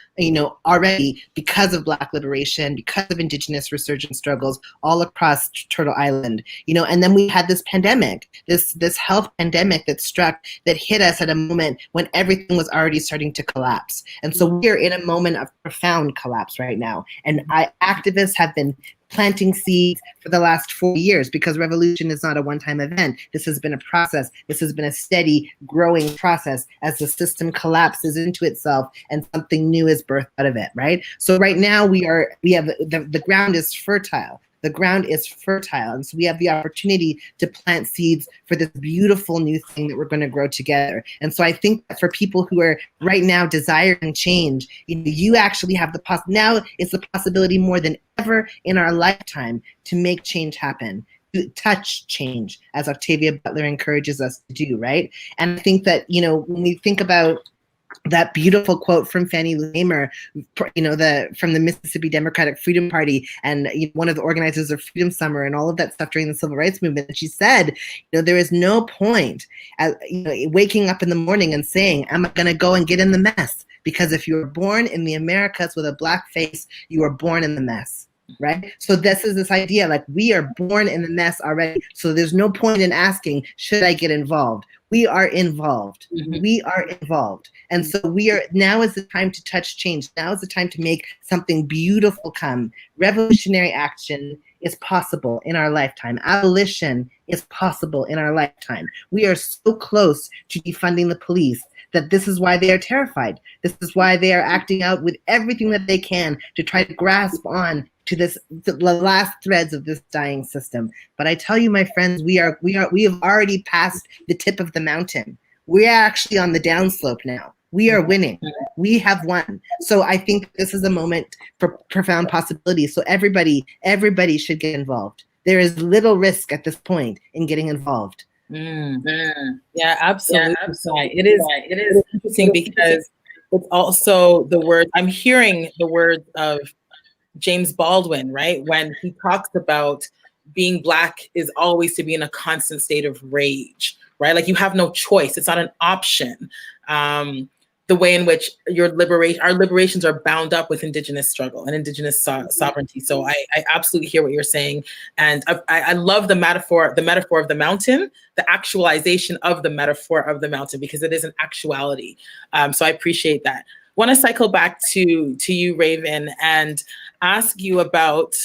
already because of Black liberation, because of Indigenous resurgent struggles all across Turtle Island, and then we had this pandemic, this health pandemic that struck, that hit us at a moment when everything was already starting to collapse. And so we're in a moment of profound collapse right now. And activists have been planting seeds for the last 4 years, because revolution is not a one-time event. This has been a process. This has been a steady growing process as the system collapses into itself and something new is birthed out of it, right? So right now the ground is fertile. The ground is fertile. And so we have the opportunity to plant seeds for this beautiful new thing that we're going to grow together. And so I think that for people who are right now desiring change, you actually have now it's the possibility more than ever in our lifetime to make change happen, to touch change, as Octavia Butler encourages us to do, right? And I think that, when we think about that beautiful quote from Fannie Lou Hamer, from the Mississippi Democratic Freedom Party, and one of the organizers of Freedom Summer and all of that stuff during the Civil Rights Movement. And she said, there is no point waking up in the morning and saying, am I going to go and get in the mess? Because if you were born in the Americas with a Black face, you were born in the mess. right? So this is this idea, like, we are born in the mess already. So there's no point in asking, should I get involved? We are involved. We are involved. And so now is the time to touch change. Now is the time to make something beautiful come. Revolutionary action is possible in our lifetime. Abolition is possible in our lifetime. We are so close to defunding the police that this is why they are terrified. This is why they are acting out with everything that they can to try to grasp on to the last threads of this dying system. But I tell you, my friends, we have already passed the tip of the mountain. We are actually on the downslope now. We are winning. We have won. So I think this is a moment for profound possibilities. So everybody should get involved. There is little risk at this point in getting involved. Yeah, absolutely. It is interesting because it's also the word, I'm hearing the words of James Baldwin, right? When he talks about being Black is always to be in a constant state of rage, right? Like, you have no choice. It's not an option. The way in which our liberations are bound up with Indigenous struggle and Indigenous sovereignty. So I absolutely hear what you're saying. And I love the metaphor of the mountain, the actualization of the metaphor of the mountain, because it is an actuality. So I appreciate that. I want to cycle back to you, Raven, and ask you about,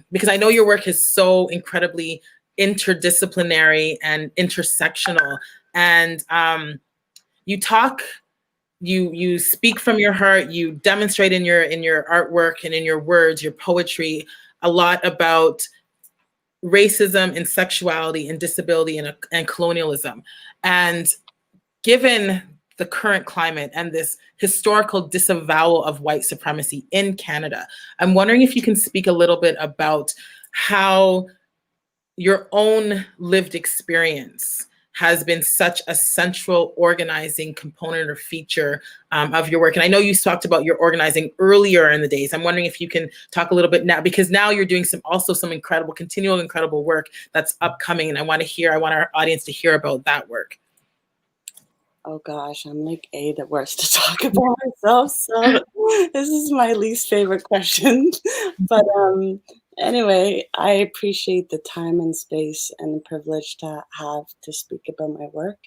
because I know your work is so incredibly interdisciplinary and intersectional. And you speak from your heart, you demonstrate in your artwork and in your words, your poetry, a lot about racism and sexuality and disability and colonialism. And given the current climate and this historical disavowal of white supremacy in Canada, I'm wondering if you can speak a little bit about how your own lived experience has been such a central organizing component or feature of your work. And I know you talked about your organizing earlier in the days. I'm wondering if you can talk a little bit now, because now you're doing some incredible work that's upcoming. And I want our audience to hear about that work. Oh gosh, I'm like the worst to talk about myself. So this is my least favorite question. But anyway, I appreciate the time and space and the privilege to have to speak about my work.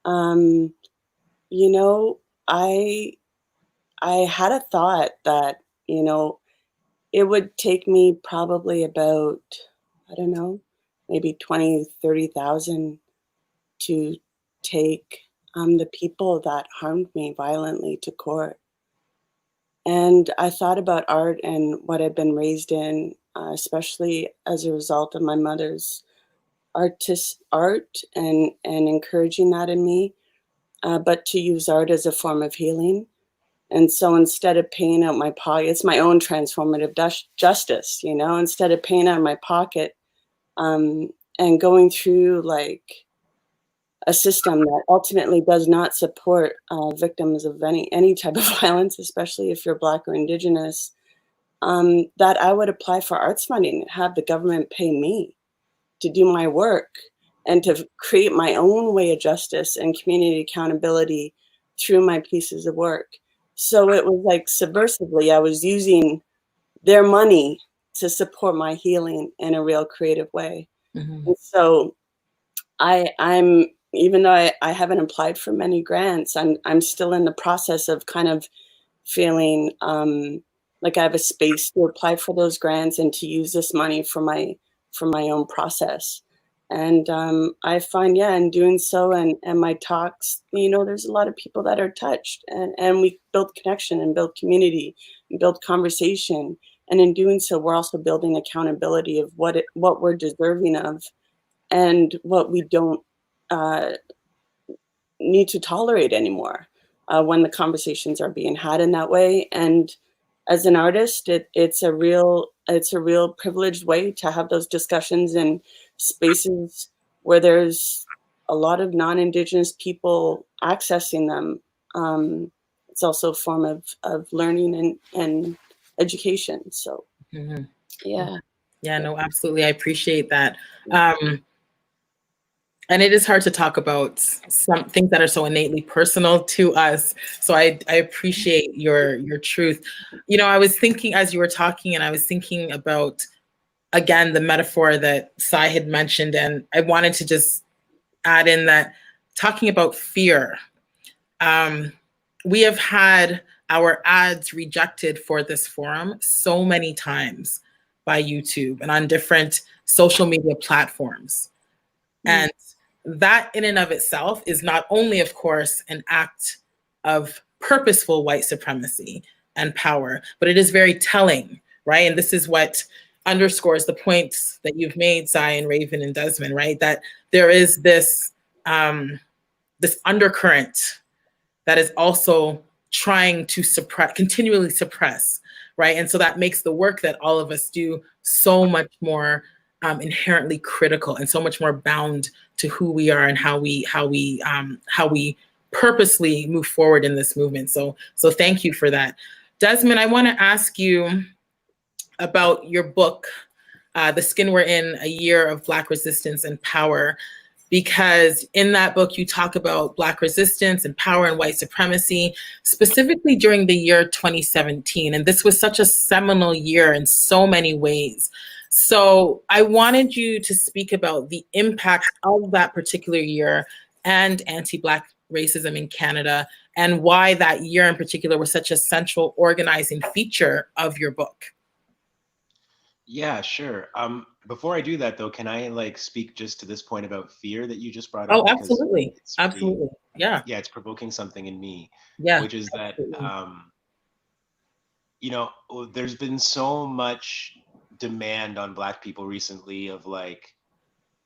You know, I had a thought that, you know, it would take me probably about, I don't know, maybe 20, 30,000 to take the people that harmed me violently to court. And I thought about art and what I've been raised in, especially as a result of my mother's art and encouraging that in me, but to use art as a form of healing. And so instead of paying out my pocket, it's my own transformative justice, you know, instead of paying out my pocket and going through like a system that ultimately does not support victims of any type of violence, especially if you're Black or Indigenous, that I would apply for arts funding and have the government pay me to do my work and to create my own way of justice and community accountability through my pieces of work. So it was like subversively, I was using their money to support my healing in a real creative way. Mm-hmm. And so I'm even though I haven't applied for many grants, I'm still in the process of kind of feeling like I have a space to apply for those grants and to use this money for my own process. And I find, in doing so and my talks, you know, there's a lot of people that are touched and we build connection and build community and build conversation. And in doing so, we're also building accountability of what we're deserving of and what we don't need to tolerate anymore when the conversations are being had in that way. And as an artist, it's a real privileged way to have those discussions in spaces where there's a lot of non-Indigenous people accessing them. It's also a form of learning and education. So, yeah, no, absolutely. I appreciate that. And it is hard to talk about some things that are so innately personal to us. So I appreciate your truth. You know, I was thinking as you were talking, and I was thinking about, again, the metaphor that Sai had mentioned, and I wanted to just add in that talking about fear. We have had our ads rejected for this forum so many times by YouTube and on different social media platforms. And that in and of itself is not only, of course, an act of purposeful white supremacy and power, but it is very telling, right? And this is what underscores the points that you've made, Sai and Raven and Desmond, right? That there is this this undercurrent that is also trying to suppress, continually suppress, right? And so that makes the work that all of us do so much more inherently critical and so much more bound to who we are and how we purposely move forward in this movement. So thank you for that. Desmond, I want to ask you about your book, The Skin We're In, A Year of Black Resistance and Power, because in that book you talk about Black resistance and power and white supremacy, specifically during the year 2017. And this was such a seminal year in so many ways. So I wanted you to speak about the impact of that particular year and anti-Black racism in Canada, and why that year in particular was such a central organizing feature of your book. Yeah, sure. Before I do that though, can I like speak just to this point about fear that you just brought Oh, up? Because absolutely. it's really, Absolutely. Yeah. yeah, it's provoking something in me, Yeah. which is that, Absolutely. you know, there's been so much demand on Black people recently of like,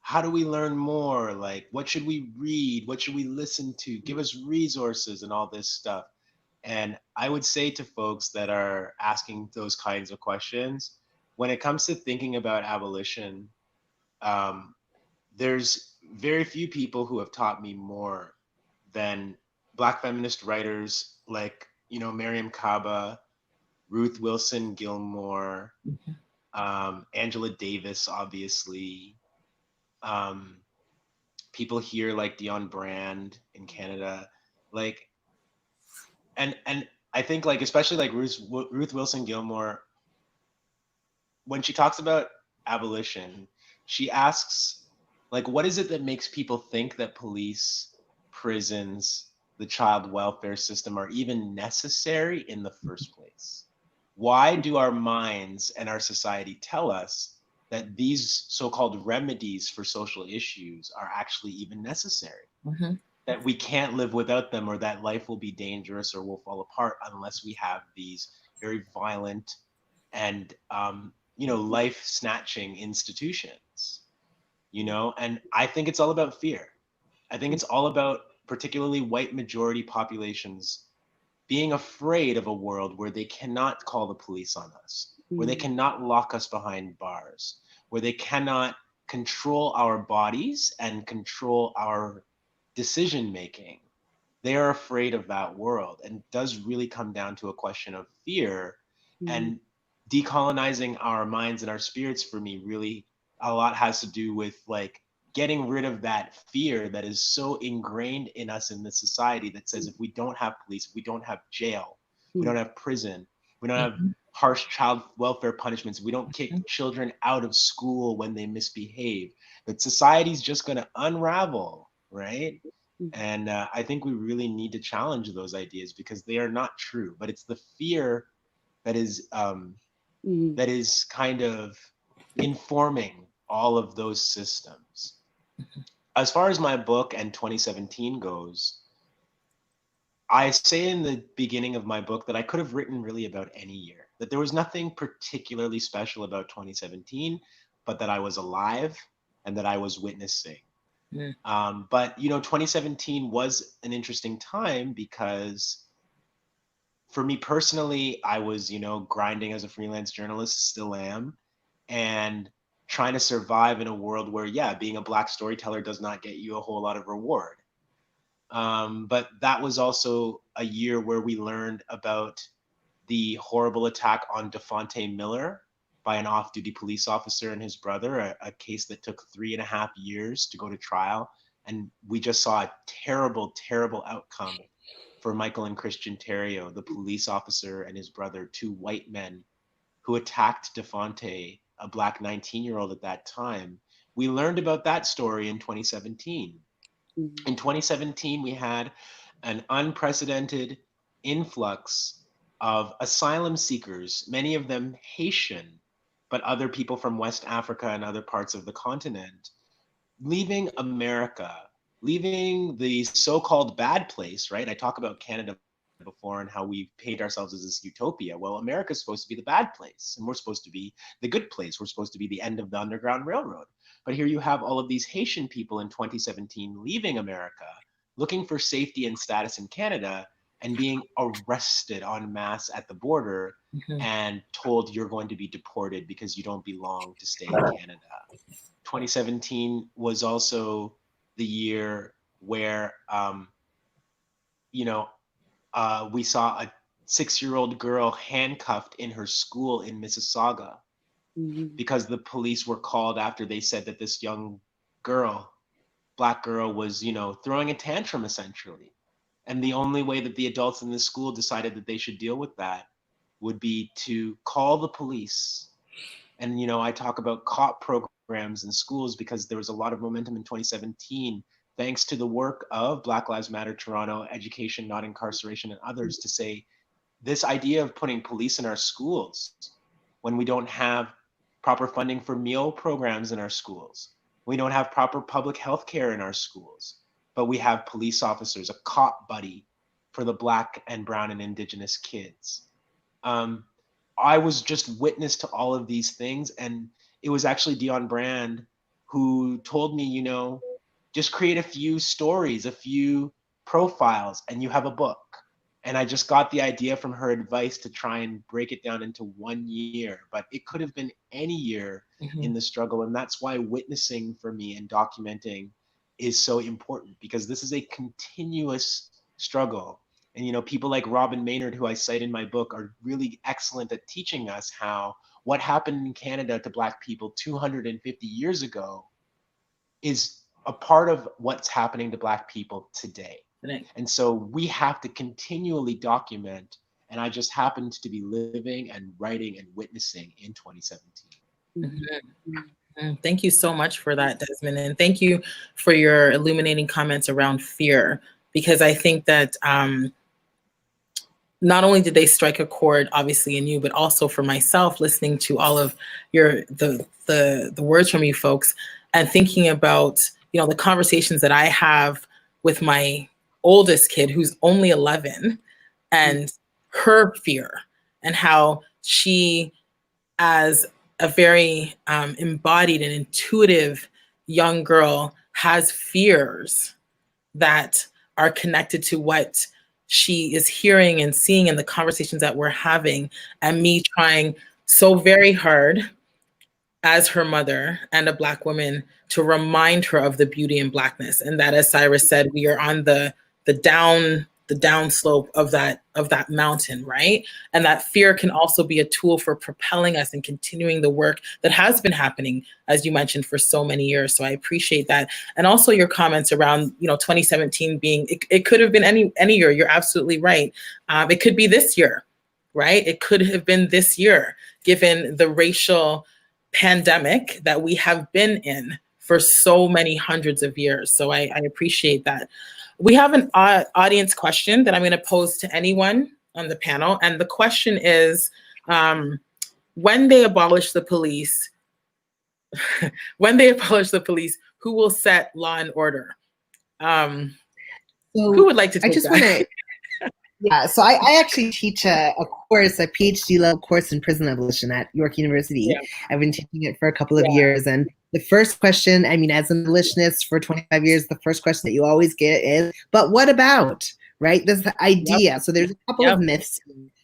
how do we learn more? Like, what should we read? What should we listen to? Give us resources and all this stuff. And I would say to folks that are asking those kinds of questions, when it comes to thinking about abolition, um, there's very few people who have taught me more than Black feminist writers like, you know, Miriam Kaba, Ruth Wilson Gilmore, Angela Davis, obviously, um, people here like Dion Brand in Canada, like, and I think like especially like Ruth Wilson Gilmore, when she talks about abolition, she asks like, what is it that makes people think that police, prisons, the child welfare system are even necessary in the first place? Why do our minds and our society tell us that these so-called remedies for social issues are actually even necessary? Mm-hmm. That we can't live without them, or that life will be dangerous or will fall apart unless we have these very violent and you know, life snatching institutions, you know? And I think it's all about fear. I think it's all about particularly white majority populations being afraid of a world where they cannot call the police on us, where they cannot lock us behind bars, where they cannot control our bodies and control our decision making. They are afraid of that world. And it does really come down to a question of fear. And decolonizing our minds and our spirits, for me, really a lot has to do with like getting rid of that fear that is so ingrained in us in this society that says if we don't have police, if we don't have jail, we don't have prison, we don't have harsh child welfare punishments, we don't kick children out of school when they misbehave, that society's just going to unravel, right? And I think we really need to challenge those ideas because they are not true. But it's the fear that is kind of informing all of those systems. As far as my book and 2017 goes, I say in the beginning of my book that I could have written really about any year, that there was nothing particularly special about 2017, but that I was alive and that I was witnessing. But you know, 2017 was an interesting time because for me personally, I was, you know, grinding as a freelance journalist, still am, and trying to survive in a world where, yeah, being a Black storyteller does not get you a whole lot of reward. But that was also a year where we learned about the horrible attack on Defunding Miller by an off-duty police officer and his brother, a case that took 3.5 years to go to trial, And we just saw a terrible, terrible outcome for Michael and Christian Terrio, the police officer and his brother, two white men who attacked Defunding, a Black 19-year-old at that time. We learned about that story in 2017. In 2017, we had an unprecedented influx of asylum seekers, many of them Haitian, but other people from West Africa and other parts of the continent, leaving America, leaving the so-called bad place, right? I talk about Canada before and how we paint ourselves as this utopia. Well, America's supposed to be the bad place, and we're supposed to be the good place. We're supposed to be the end of the Underground Railroad. But here you have all of these Haitian people in 2017 leaving America, looking for safety and status in Canada, and being arrested en masse at the border and told you're going to be deported because you don't belong to stay in Canada. 2017 was also the year where, we saw a 6-year-old girl handcuffed in her school in Mississauga because the police were called after they said that this young girl, Black girl, was, throwing a tantrum essentially. And the only way that the adults in the school decided that they should deal with that would be to call the police. And, I talk about COP programs in schools because there was a lot of momentum in 2017, thanks to the work of Black Lives Matter Toronto, Education, Not Incarceration, and others, to say this idea of putting police in our schools when we don't have proper funding for meal programs in our schools, we don't have proper public health care in our schools, but we have police officers, a cop buddy for the Black and Brown and Indigenous kids. I was just witness to all of these things, and it was actually Dion Brand who told me, just create a few stories, a few profiles, and you have a book. And I just got the idea from her advice to try and break it down into 1 year, but it could have been any year in the struggle. And that's why witnessing for me and documenting is so important, because this is a continuous struggle. And, people like Robin Maynard, who I cite in my book, are really excellent at teaching us how what happened in Canada to Black people 250 years ago is a part of what's happening to Black people today. And so we have to continually document, and I just happened to be living and writing and witnessing in 2017. Thank you so much for that, Desmond. And thank you for your illuminating comments around fear, because I think that not only did they strike a chord, obviously, in you, but also for myself, listening to all of the words from you folks and thinking about, the conversations that I have with my oldest kid, who's only 11, and her fear, and how she, as a very embodied and intuitive young girl, has fears that are connected to what she is hearing and seeing in the conversations that we're having, and me trying so very hard as her mother and a Black woman to remind her of the beauty in Blackness. And that, as Cyrus said, we are on the down slope of that mountain, right? And that fear can also be a tool for propelling us and continuing the work that has been happening, as you mentioned, for so many years. So I appreciate that. And also your comments around, 2017 being, it could have been any year. You're absolutely right. It could be this year, right? It could have been this year, given the racial pandemic that we have been in for so many hundreds of years. So I appreciate that. We have an audience question that I'm going to pose to anyone on the panel. And the question is, when they abolish the police, who will set law and order? Who would like to take that? Yeah, so I actually teach a course, a PhD level course in prison abolition at York University. Yeah. I've been teaching it for a couple of years. And the first question, as an abolitionist for 25 years, the first question that you always get is, but what about, right? This idea. Yep. So there's a couple of myths.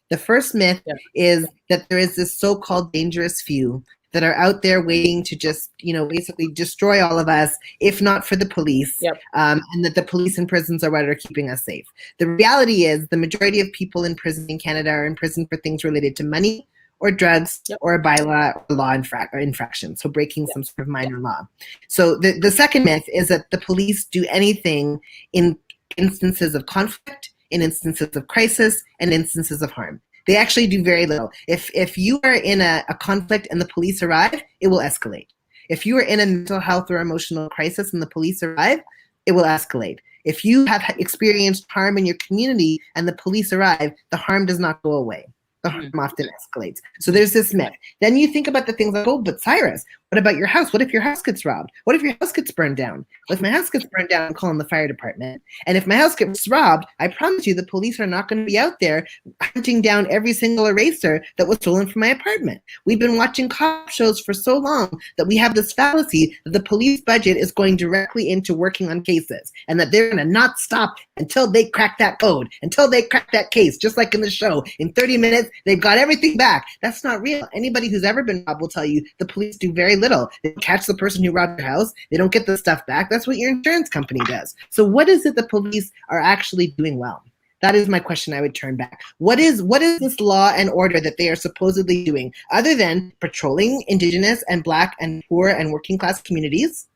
The first myth is that there is this so-called dangerous few that are out there waiting to just, basically destroy all of us, if not for the police, and that the police and prisons are what are keeping us safe. The reality is the majority of people in prison in Canada are in prison for things related to money or drugs Yep. or a bylaw or law infraction, so breaking some sort of minor law. So the second myth is that the police do anything in instances of conflict, in instances of crisis, and instances of harm. They actually do very little. If you are in a conflict and the police arrive, it will escalate. If you are in a mental health or emotional crisis and the police arrive, it will escalate. If you have experienced harm in your community and the police arrive, the harm does not go away. The harm often escalates. So there's this myth. Then you think about the things like, oh, but Cyrus, what about your house? What if your house gets robbed? What if your house gets burned down? Well, if my house gets burned down, I'm calling the fire department. And if my house gets robbed, I promise you the police are not going to be out there hunting down every single eraser that was stolen from my apartment. We've been watching cop shows for so long that we have this fallacy that the police budget is going directly into working on cases and that they're going to not stop until they crack that code, until they crack that case, just like in the show. In 30 minutes, they've got everything back. That's not real. Anybody who's ever been robbed will tell you the police do very little. They don't catch the person who robbed your house. They don't get the stuff back. That's what your insurance company does. So what is it the police are actually doing well? That is my question I would turn back. What is this law and order that they are supposedly doing other than patrolling Indigenous and Black and poor and working class communities,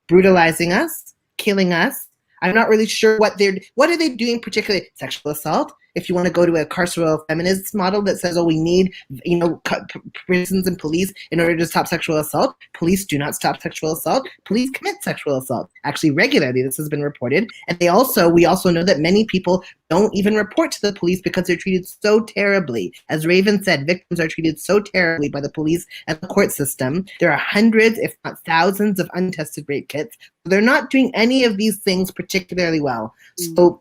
brutalizing us, killing us? I'm not really sure what are they doing particularly? Sexual assault? If you want to go to a carceral feminist model that says, oh, we need, prisons and police in order to stop sexual assault. Police do not stop sexual assault. Police commit sexual assault. Actually, regularly, this has been reported. And we also know that many people don't even report to the police because they're treated so terribly. As Raven said, victims are treated so terribly by the police and the court system. There are hundreds, if not thousands, of untested rape kits. They're not doing any of these things particularly well. So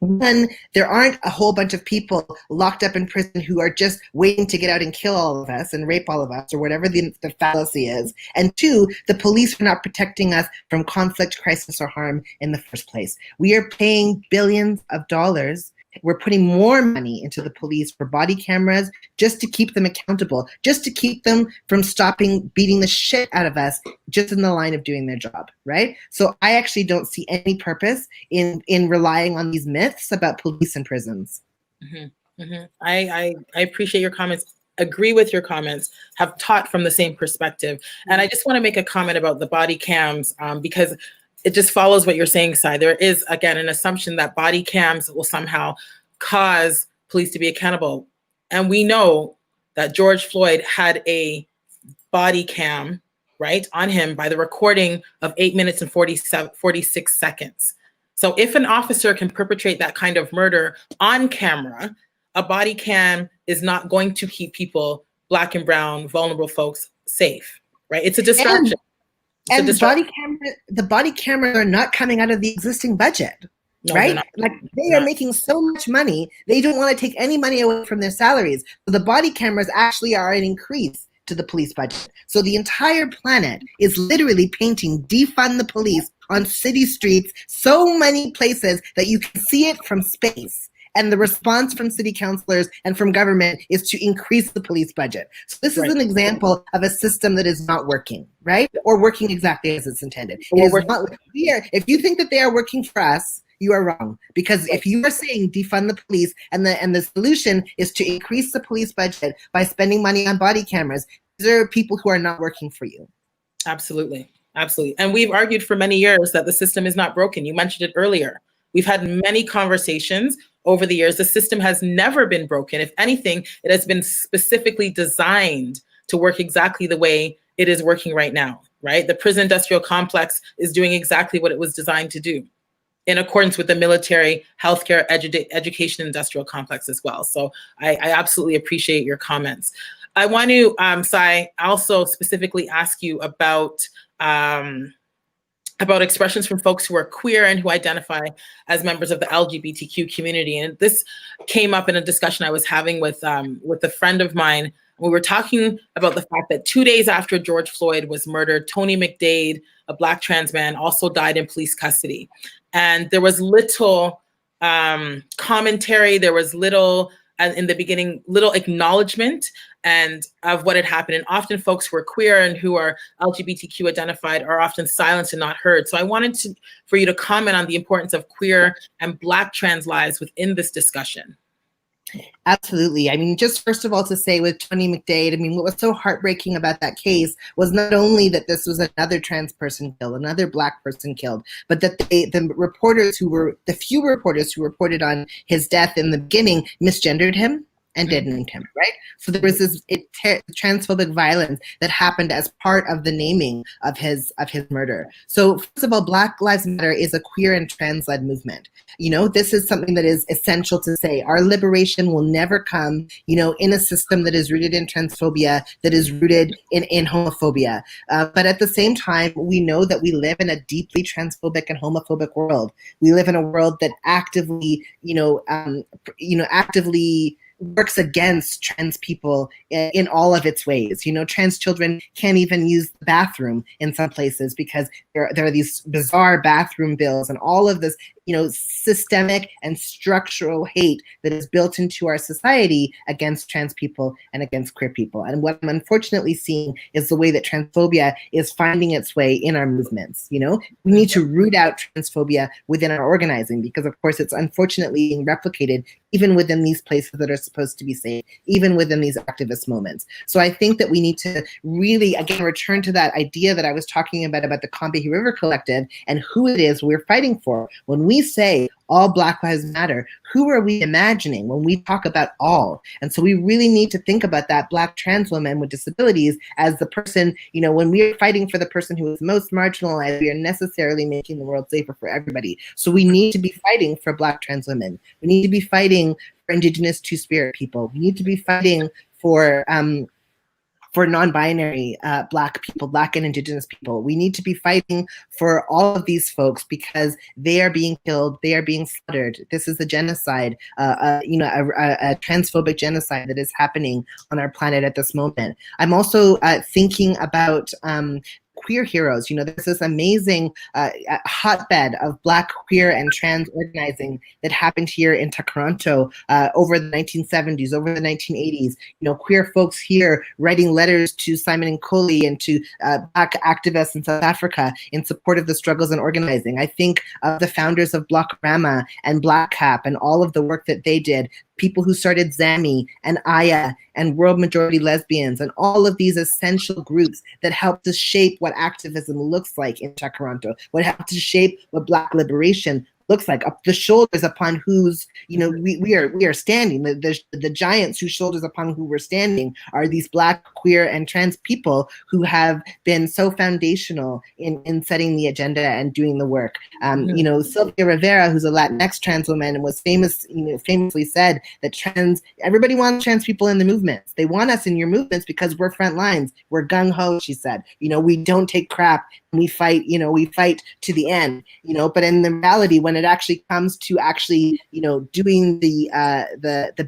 one, there aren't a whole bunch of people locked up in prison who are just waiting to get out and kill all of us and rape all of us or whatever the fallacy is. And two, the police are not protecting us from conflict, crisis, or harm in the first place. We are paying billions of dollars. We're putting more money into the police for body cameras just to keep them accountable, just to keep them from stopping beating the shit out of us just in the line of doing their job, right? So I actually don't see any purpose in relying on these myths about police and prisons. Mm-hmm. Mm-hmm. I appreciate your comments. Agree with your comments, have taught from the same perspective. And I just want to make a comment about the body cams because it just follows what you're saying, Sai. There is, again, an assumption that body cams will somehow cause police to be accountable. And we know that George Floyd had a body cam, right, on him by the recording of 8 minutes and 46 seconds. So if an officer can perpetrate that kind of murder on camera, a body cam is not going to keep people, Black and brown, vulnerable folks, safe, right? It's a distraction. And the body cameras are not coming out of the existing budget, right? Like they are making so much money, they don't want to take any money away from their salaries. So the body cameras actually are an increase to the police budget. So the entire planet is literally painting defund the police on city streets, so many places that you can see it from space. And the response from city councilors and from government is to increase the police budget. So this is an example of a system that is not working, right? Or working exactly as it's intended. If you think that they are working for us, you are wrong. Because if you are saying defund the police and the solution is to increase the police budget by spending money on body cameras, there are people who are not working for you. Absolutely. Absolutely. And we've argued for many years that the system is not broken. You mentioned it earlier. We've had many conversations over the years. The system has never been broken. If anything, it has been specifically designed to work exactly the way it is working right now, right? The prison industrial complex is doing exactly what it was designed to do in accordance with the military, healthcare, education industrial complex as well. So I absolutely appreciate your comments. I want to, Sai, also specifically ask you about expressions from folks who are queer and who identify as members of the LGBTQ community. And this came up in a discussion I was having with a friend of mine. We were talking about the fact that 2 days after George Floyd was murdered, Tony McDade, a Black trans man, also died in police custody. And there was little commentary, there was little, in the beginning, little acknowledgement and of what had happened. And often folks who are queer and who are LGBTQ identified are often silenced and not heard. So I wanted for you to comment on the importance of queer and Black trans lives within this discussion. Absolutely. I mean, just first of all, to say with Tony McDade, I mean, what was so heartbreaking about that case was not only that this was another trans person killed, another Black person killed, but that the reporters the few reporters who reported on his death in the beginning misgendered him and deadened him, right? So there was this transphobic violence that happened as part of the naming of his murder. So first of all, Black Lives Matter is a queer and trans-led movement. You know, this is something that is essential to say. Our liberation will never come, you know, in a system that is rooted in transphobia, that is rooted in homophobia. But at the same time, we know that we live in a deeply transphobic and homophobic world. We live in a world that actively, actively works against trans people in all of its ways. You know, trans children can't even use the bathroom in some places because there are these bizarre bathroom bills and all of this, you know, systemic and structural hate that is built into our society against trans people and against queer people. And what I'm unfortunately seeing is the way that transphobia is finding its way in our movements. You know, we need to root out transphobia within our organizing because, of course, it's unfortunately being replicated even within these places that are supposed to be safe, even within these activist moments. So I think that we need to really, again, return to that idea that I was talking about the Combahee River Collective and who it is we're fighting for. When we say all Black Lives Matter, who are we imagining when we talk about all? And so we really need to think about that Black trans woman with disabilities as the person, you know, when we're fighting for the person who is most marginalized, we are necessarily making the world safer for everybody. So we need to be fighting for Black trans women. We need to be fighting for Indigenous Two-Spirit people. We need to be fighting for non-binary Black people, Black and Indigenous people. We need to be fighting for all of these folks because they are being killed, they are being slaughtered. This is a genocide, a transphobic genocide that is happening on our planet at this moment. I'm also thinking about queer heroes. You know, there's this amazing hotbed of Black, queer, and trans organizing that happened here in Toronto over the 1970s, over the 1980s. You know, queer folks here writing letters to Simon and Coley and to Black activists in South Africa in support of the struggles and organizing. I think of the founders of Blockrama and Black Cap and all of the work that they did, people who started ZAMI and Aya and World Majority Lesbians and all of these essential groups that helped to shape what activism looks like in Toronto, what helped to shape what Black liberation looks like, up the shoulders upon whose, you know, we are standing. The giants whose shoulders upon who we're standing are these Black, queer, and trans people who have been so foundational in setting the agenda and doing the work. You know, Sylvia Rivera, who's a Latinx trans woman, was famously said that everybody wants trans people in the movements. They want us in your movements because we're front lines. We're gung ho, she said. You know, we don't take crap. We fight, you know, we fight to the end, you know, but in the reality, when it actually comes to actually, you know, doing the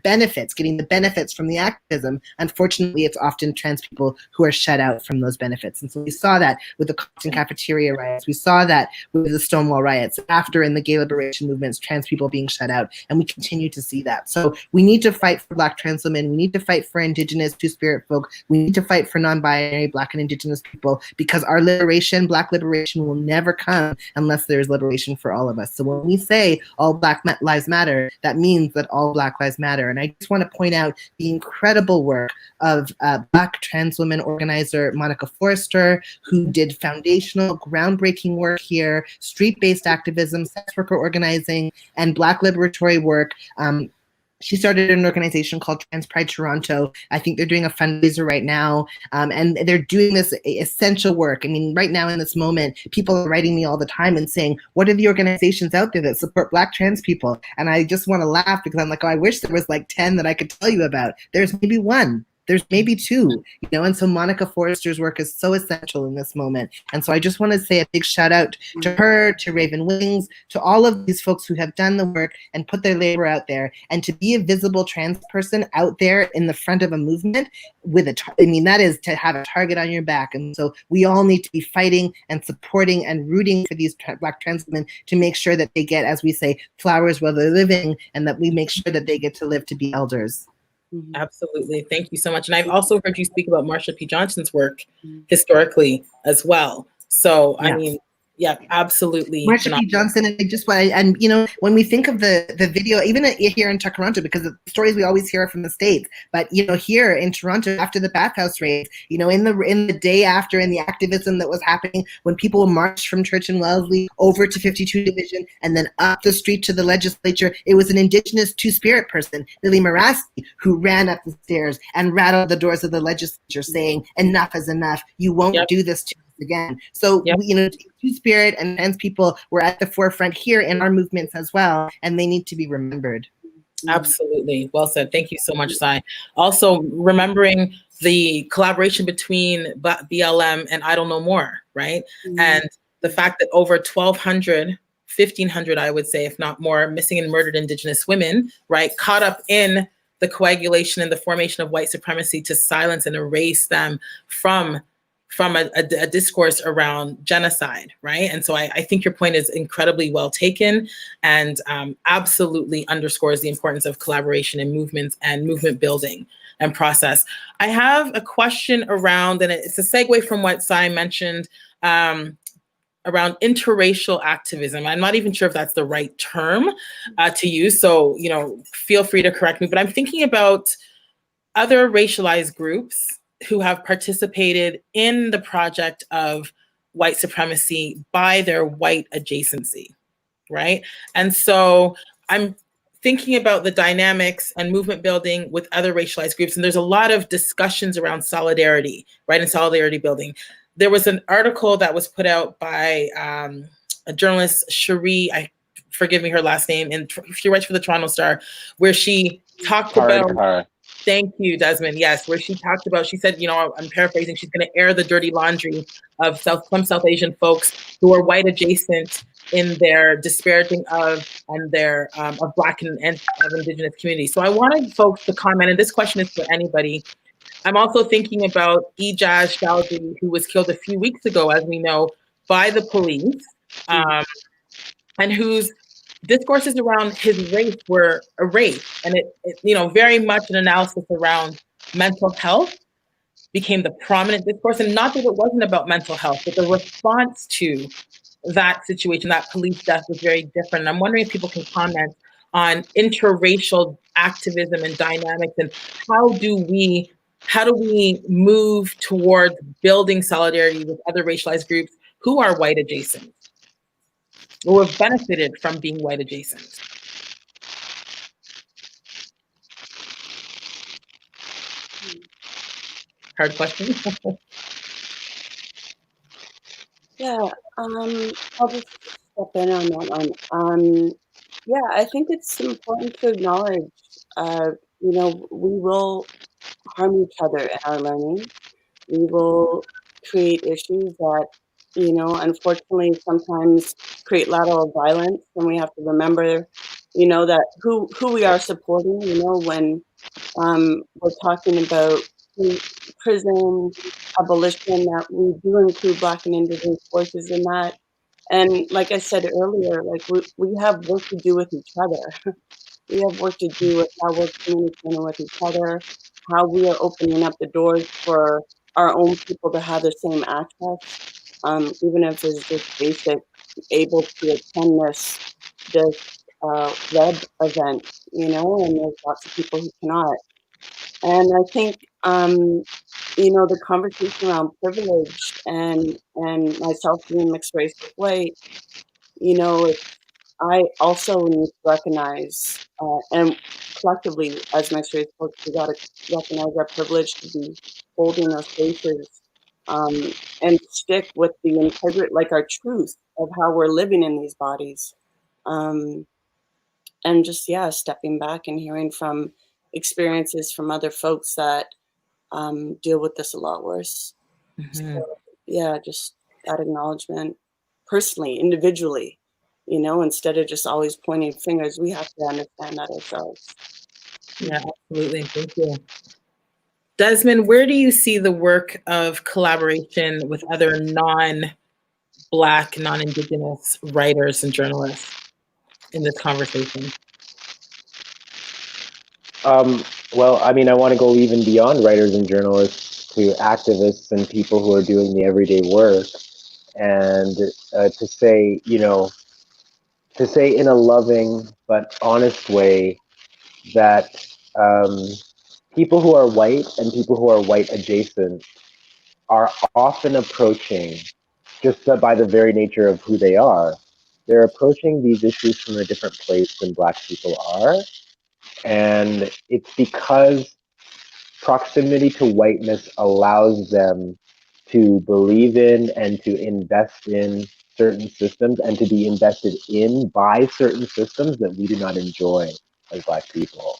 benefits, getting the benefits from the activism, unfortunately, it's often trans people who are shut out from those benefits. And so we saw that with the Compton cafeteria riots. We saw that with the Stonewall riots. After in the gay liberation movements, trans people being shut out. And we continue to see that. So we need to fight for Black trans women. We need to fight for Indigenous Two-Spirit folk. We need to fight for non-binary Black and Indigenous people because our liberation, Black liberation, will never come unless there's liberation for all of us. So when we say all Black Lives Matter, that means that all Black Lives Matter. And I just want to point out the incredible work of Black trans women organizer Monica Forrester, who did foundational, groundbreaking work here, street-based activism, sex worker organizing, and Black liberatory work. She started an organization called Trans Pride Toronto. I think they're doing a fundraiser right now, and they're doing this essential work. I mean, right now in this moment, people are writing me all the time and saying, what are the organizations out there that support Black trans people? And I just want to laugh because I'm like, oh, I wish there was like 10 that I could tell you about. There's maybe one. There's maybe two, you know, and so Monica Forrester's work is so essential in this moment. And so I just want to say a big shout out to her, to Raven Wings, to all of these folks who have done the work and put their labor out there. And to be a visible trans person out there in the front of a movement with that is to have a target on your back. And so we all need to be fighting and supporting and rooting for these Black trans women to make sure that they get, as we say, flowers while they're living, and that we make sure that they get to live to be elders. Absolutely. Thank you so much. And I've also heard you speak about Marsha P. Johnson's work historically as well. So, I mean, Yeah, absolutely. Marsha P. Johnson, and I just want, and you know, when we think of the video, even here in Toronto, because the stories we always hear are from the States, but you know, here in Toronto, after the bathhouse raids, you know, in the day after, in the activism that was happening, when people marched from Church and Wellesley over to 52 Division and then up the street to the legislature, it was an Indigenous Two-Spirit person, Lily Marasky, who ran up the stairs and rattled the doors of the legislature, saying, "Enough is enough. You won't do this to us again." So, you know, Two-Spirit and trans people were at the forefront here in our movements as well, and they need to be remembered. Absolutely. Well said. Thank you so much, Sai. Also, remembering the collaboration between BLM and Idle No More, right? And the fact that over 1,500, I would say, if not more, missing and murdered Indigenous women, right, caught up in the coagulation and the formation of white supremacy to silence and erase them from a discourse around genocide, right? And so I think your point is incredibly well taken, and absolutely underscores the importance of collaboration and movements and movement building and process. I have a question around, and it's a segue from what Sai mentioned, around interracial activism. I'm not even sure if that's the right term to use, so you know, feel free to correct me, but I'm thinking about other racialized groups who have participated in the project of white supremacy by their white adjacency, right? And so I'm thinking about the dynamics and movement building with other racialized groups, and there's a lot of discussions around solidarity, right, and solidarity building. There was an article that was put out by a journalist, Cherie, forgive me her last name, and she writes for the Toronto Star, where she talked about... Thank you, Desmond. Yes, where she talked about, she said, you know, I'm paraphrasing, she's going to air the dirty laundry of some South Asian folks who are white adjacent in their disparaging of and their of Black and of Indigenous communities. So I wanted folks to comment, and this question is for anybody. I'm also thinking about Ijaz Chowdhury, who was killed a few weeks ago, as we know, by the police, and whose discourses around his race were erased, and it you know, very much an analysis around mental health became the prominent discourse, and not that it wasn't about mental health, but the response to that situation, that police death, was very different. And I'm wondering if people can comment on interracial activism and dynamics, and how do we move towards building solidarity with other racialized groups who are white adjacent, or have benefited from being white adjacent? Hard question. Yeah, I'll just step in on that one. Yeah, I think it's important to acknowledge, you know, we will harm each other in our learning. We will create issues that, you know, unfortunately sometimes create lateral violence, and we have to remember, you know, that who we are supporting, you know, when we're talking about prison abolition, that we do include Black and Indigenous voices in that. And like I said earlier, like we have work to do with each other. We have work to do with how we're communicating with each other, how we are opening up the doors for our own people to have the same access, even if it's just basic, able to attend this web event, you know, and there's lots of people who cannot. And I think, you know, the conversation around privilege and myself being mixed race with white, you know, I also need to recognize, and collectively as mixed race folks, we gotta recognize our privilege to be holding those spaces, and stick with the integrity, like our truth of how we're living in these bodies. And just, yeah, stepping back and hearing from experiences from other folks that deal with this a lot worse. So, yeah, just that acknowledgement personally, individually, you know, instead of just always pointing fingers, we have to understand that ourselves. Yeah, absolutely. Thank you. Desmond, where do you see the work of collaboration with other non-Black, non-Indigenous writers and journalists in this conversation? Well, I mean, I want to go even beyond writers and journalists to activists and people who are doing the everyday work. and to say, to say in a loving but honest way that people who are white and people who are white adjacent are often approaching, just by the very nature of who they are, they're approaching these issues from a different place than Black people are. And it's because proximity to whiteness allows them to believe in and to invest in certain systems and to be invested in by certain systems that we do not enjoy as Black people.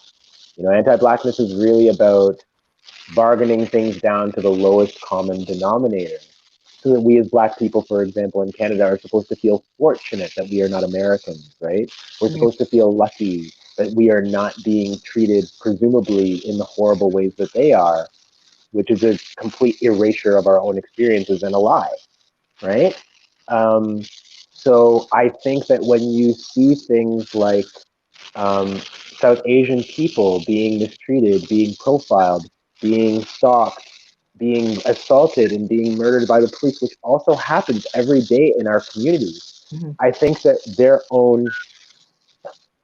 Anti-Blackness is really about bargaining things down to the lowest common denominator, so that we as Black people, for example, in Canada, are supposed to feel fortunate that we are not Americans, right? We're supposed to feel lucky that we are not being treated, presumably, in the horrible ways that they are, which is a complete erasure of our own experiences and a lie, right? So I think that when you see things like South Asian people being mistreated, being profiled, being stalked, being assaulted, and being murdered by the police, which also happens every day in our communities, I think that their own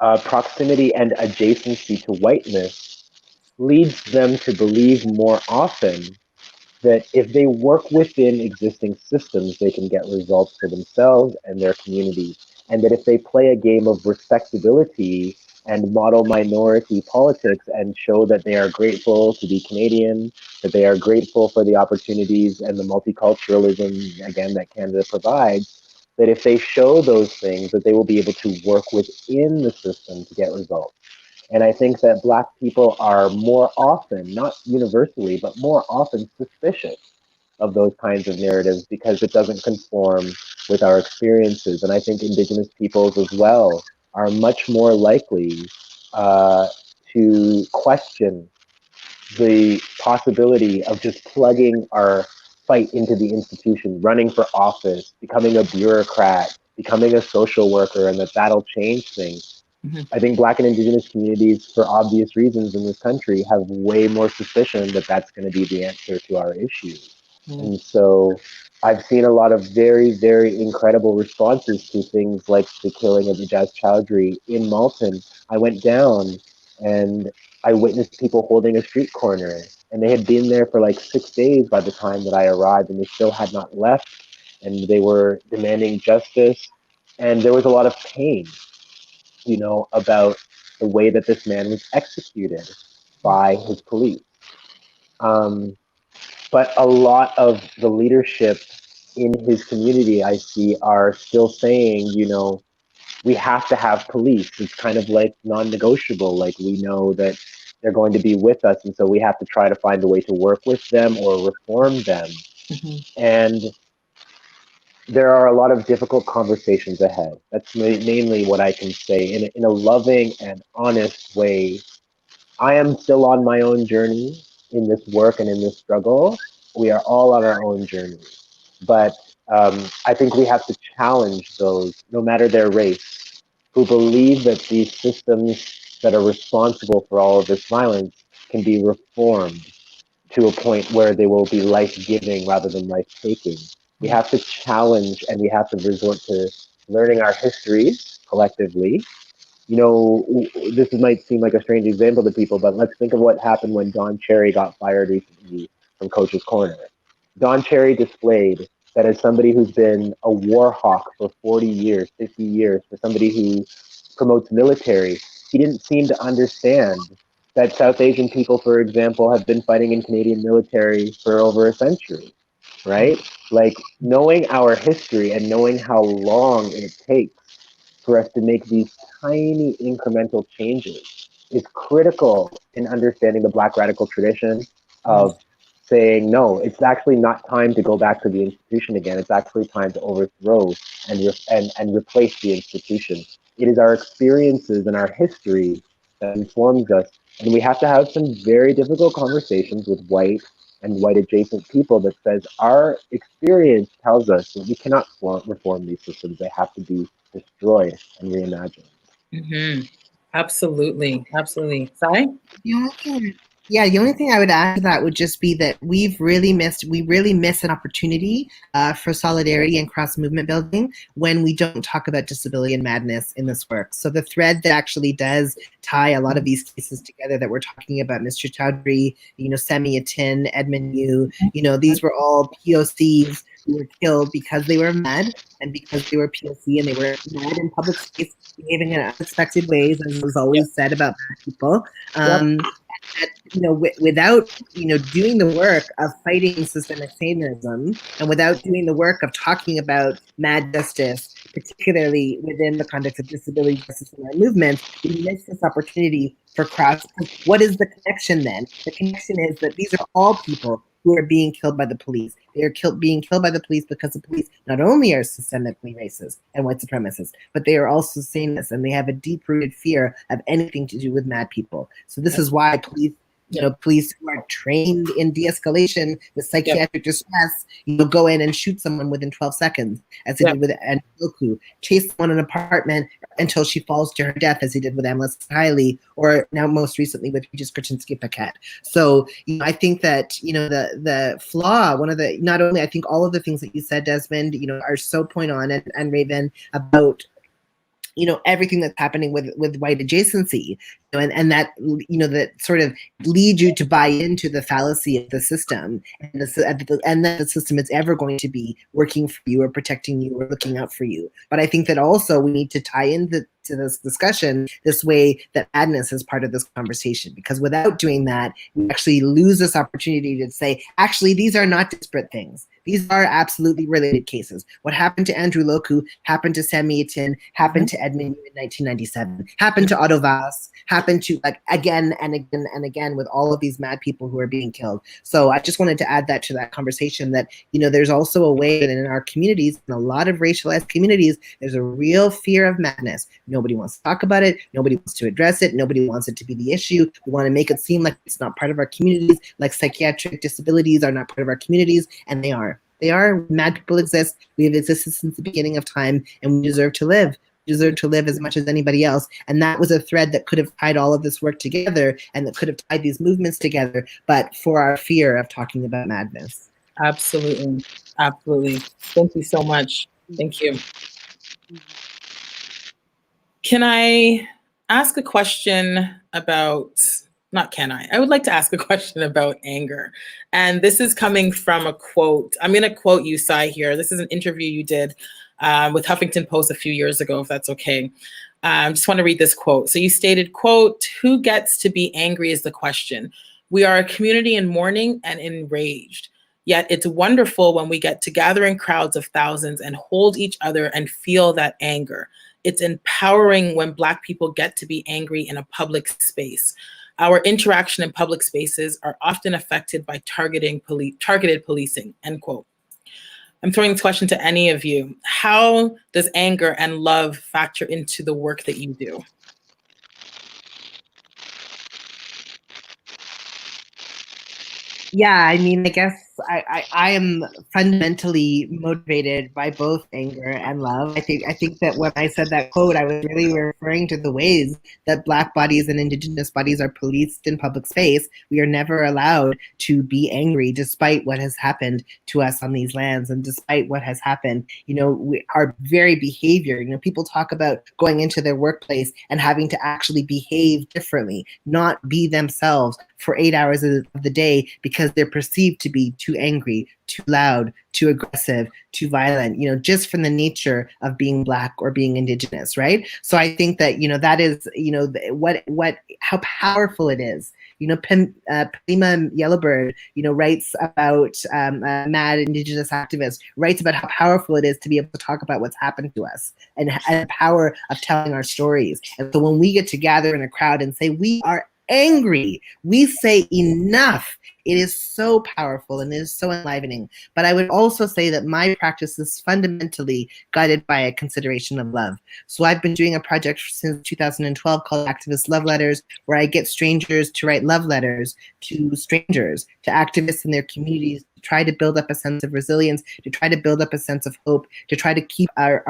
proximity and adjacency to whiteness leads them to believe more often that if they work within existing systems, they can get results for themselves and their communities. And that if they play a game of respectability and model minority politics and show that they are grateful to be Canadian, that they are grateful for the opportunities and the multiculturalism, again, that Canada provides, that if they show those things, that they will be able to work within the system to get results. And I think that Black people are more often, not universally, but more often suspicious of those kinds of narratives because it doesn't conform with our experiences. And I think Indigenous peoples as well are much more likely to question the possibility of just plugging our fight into the institution, running for office, becoming a bureaucrat, becoming a social worker, and that'll change things. I think Black and Indigenous communities, for obvious reasons in this country, have way more suspicion that that's going to be the answer to our issues. And so I've seen a lot of very, very incredible responses to things like the killing of Ijaz Chowdhury in Malton. I went down and I witnessed people holding a street corner, and they had been there for like 6 days by the time that I arrived, and they still had not left, and they were demanding justice. And there was a lot of pain, about the way that this man was executed by his police. But a lot of the leadership in his community, I see, are still saying, we have to have police. It's kind of like non-negotiable. Like, we know that they're going to be with us, and so we have to try to find a way to work with them or reform them. And there are a lot of difficult conversations ahead. That's mainly what I can say in a loving and honest way. I am still on my own journey in this work and in this struggle. We are all on our own journey. But I think we have to challenge those, no matter their race, who believe that these systems that are responsible for all of this violence can be reformed to a point where they will be life-giving rather than life-taking. We have to challenge, and we have to resort to learning our histories collectively. This might seem like a strange example to people, but let's think of what happened when Don Cherry got fired recently from Coach's Corner. Don Cherry displayed that as somebody who's been a war hawk for 40 years, 50 years, for somebody who promotes military, he didn't seem to understand that South Asian people, for example, have been fighting in Canadian military for over a century, right? Like, knowing our history and knowing how long it takes for us to make these tiny incremental changes is critical in understanding the Black radical tradition of saying, no, it's actually not time to go back to the institution again. It's actually time to overthrow and replace the institution. It is our experiences and our history that informs us. And we have to have some very difficult conversations with white and white adjacent people that says our experience tells us that we cannot reform these systems. They have to be destroyed and reimagined. Absolutely. Absolutely. Sai? The only thing Yeah, the only thing I would add to that would just be that we really miss an opportunity for solidarity and cross movement building when we don't talk about disability and madness in this work. So the thread that actually does tie a lot of these cases together that we're talking about, Mr. Chowdhury, Semi Atin, Edmund Yu, these were all POCs who were killed because they were mad and because they were POC and they were mad in public space, behaving in unexpected ways, as was always said about mad people. Without doing the work of fighting systemic samenism and without doing the work of talking about mad justice, particularly within the context of disability justice in our movement, we miss this opportunity for cross. What is the connection then? The connection is that these are all people who are being killed by the police. They are being killed by the police because the police not only are systemically racist and white supremacists, but they are also sanists, and they have a deep-rooted fear of anything to do with mad people. So this is why police who are trained in de-escalation with psychiatric distress, go in and shoot someone within 12 seconds, as they did with Andoku, chase someone in an apartment until she falls to her death, as he did with Amla Haile, or now most recently with Regis Kretinsky Paquette. So, I think that, the flaw, not only I think all of the things that you said, Desmond, are so point on, and Raven, about everything that's happening with white adjacency, and that that sort of lead you to buy into the fallacy of the system, and that the system is ever going to be working for you or protecting you or looking out for you. But I think that also we need to tie into this discussion this way, that madness is part of this conversation, because without doing that, we actually lose this opportunity to say, actually, these are not disparate things. These are absolutely related cases. What happened to Andrew Loku happened to Sami Atin, happened to Edmund Yu in 1997, happened to Otto Vass, happened to again and again and again with all of these mad people who are being killed. So I just wanted to add that to that conversation, that there's also a way that in our communities, in a lot of racialized communities, there's a real fear of madness. Nobody wants to talk about it. Nobody wants to address it. Nobody wants it to be the issue. We want to make it seem like it's not part of our communities, like psychiatric disabilities are not part of our communities, and they are. They are. Mad people exist. We have existed since the beginning of time, and we deserve to live. We deserve to live as much as anybody else. And that was a thread that could have tied all of this work together, and that could have tied these movements together, but for our fear of talking about madness. Absolutely. Absolutely. Thank you so much. Thank you. Can I ask a question about, not can I would like to ask a question about anger. And this is coming from a quote. I'm going to quote you, Sai, here. This is an interview you did with Huffington Post a few years ago, if that's okay. Just want to read this quote. So you stated, quote, "Who gets to be angry is the question. We are a community in mourning and enraged. Yet it's wonderful when we get to gather in crowds of thousands and hold each other and feel that anger. It's empowering when Black people get to be angry in a public space. Our interaction in public spaces are often affected by targeted policing," end quote. I'm throwing this question to any of you. How does anger and love factor into the work that you do? Yeah, I mean, I guess I am fundamentally motivated by both anger and love. I think that when I said that quote, I was really referring to the ways that Black bodies and Indigenous bodies are policed in public space. We are never allowed to be angry, despite what has happened to us on these lands, and despite what has happened, our very behavior. People talk about going into their workplace and having to actually behave differently, not be themselves for 8 hours of the day because they're perceived to be too angry, too loud, too aggressive, too violent, just from the nature of being Black or being Indigenous, right? So I think that, that is, how powerful it is. Palima Yellowbird, writes about a mad Indigenous activist, writes about how powerful it is to be able to talk about what's happened to us and the power of telling our stories. And so when we get to gather in a crowd and say, we are angry, we say enough, it is so powerful and it is so enlivening. But I would also say that my practice is fundamentally guided by a consideration of love. So I've been doing a project since 2012 called Activist Love Letters, where I get strangers to write love letters to strangers, to activists in their communities, to try to build up a sense of resilience, to try to build up a sense of hope, to try to keep our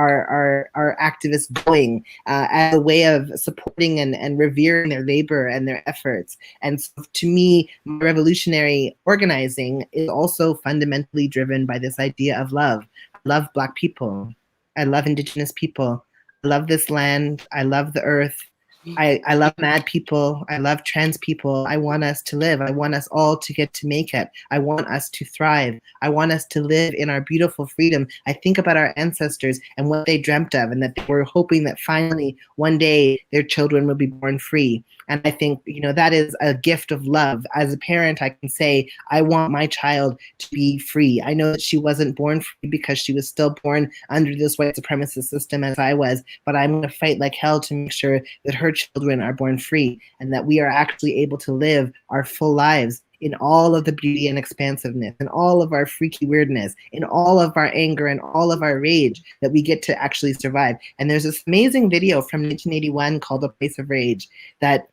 activists going as a way of supporting and revering their labor and their efforts. And so to me, my revolutionary organizing is also fundamentally driven by this idea of love. I love Black people. I love Indigenous people. I love this land. I love the earth. I love mad people. I love trans people. I want us to live. I want us all to get to make it. I want us to thrive. I want us to live in our beautiful freedom. I think about our ancestors and what they dreamt of, and that they were hoping that finally one day their children would be born free. And I think, that is a gift of love. As a parent, I can say, I want my child to be free. I know that she wasn't born free because she was still born under this white supremacist system as I was, but I'm going to fight like hell to make sure that her children are born free and that we are actually able to live our full lives in all of the beauty and expansiveness, in all of our freaky weirdness, in all of our anger and all of our rage, that we get to actually survive. And there's this amazing video from 1981 called A Place of Rage that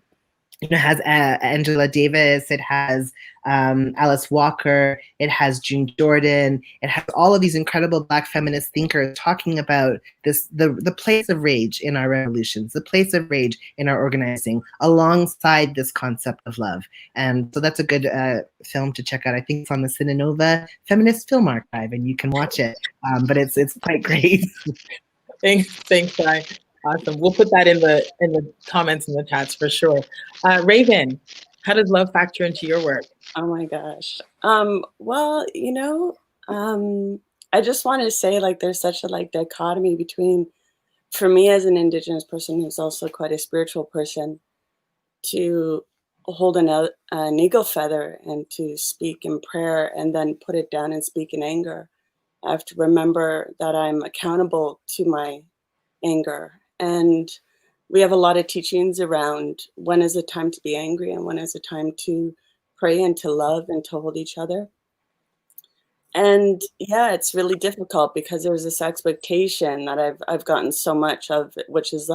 it has Angela Davis, it has Alice Walker, it has June Jordan, it has all of these incredible Black feminist thinkers talking about the place of rage in our revolutions, the place of rage in our organizing, alongside this concept of love. And so that's a good film to check out. I think it's on the Cinenova Feminist Film Archive, and you can watch it. But it's quite great. Thanks, Guy. Awesome. We'll put that in the comments in the chats for sure. Raven, how does love factor into your work? Oh my gosh. Well, I just want to say, there's such a dichotomy between, for me as an Indigenous person who's also quite a spiritual person, to hold an eagle feather and to speak in prayer and then put it down and speak in anger. I have to remember that I'm accountable to my anger. And we have a lot of teachings around when is it time to be angry and when is it time to pray and to love and to hold each other. And yeah, it's really difficult because there's this expectation that I've gotten so much of, which is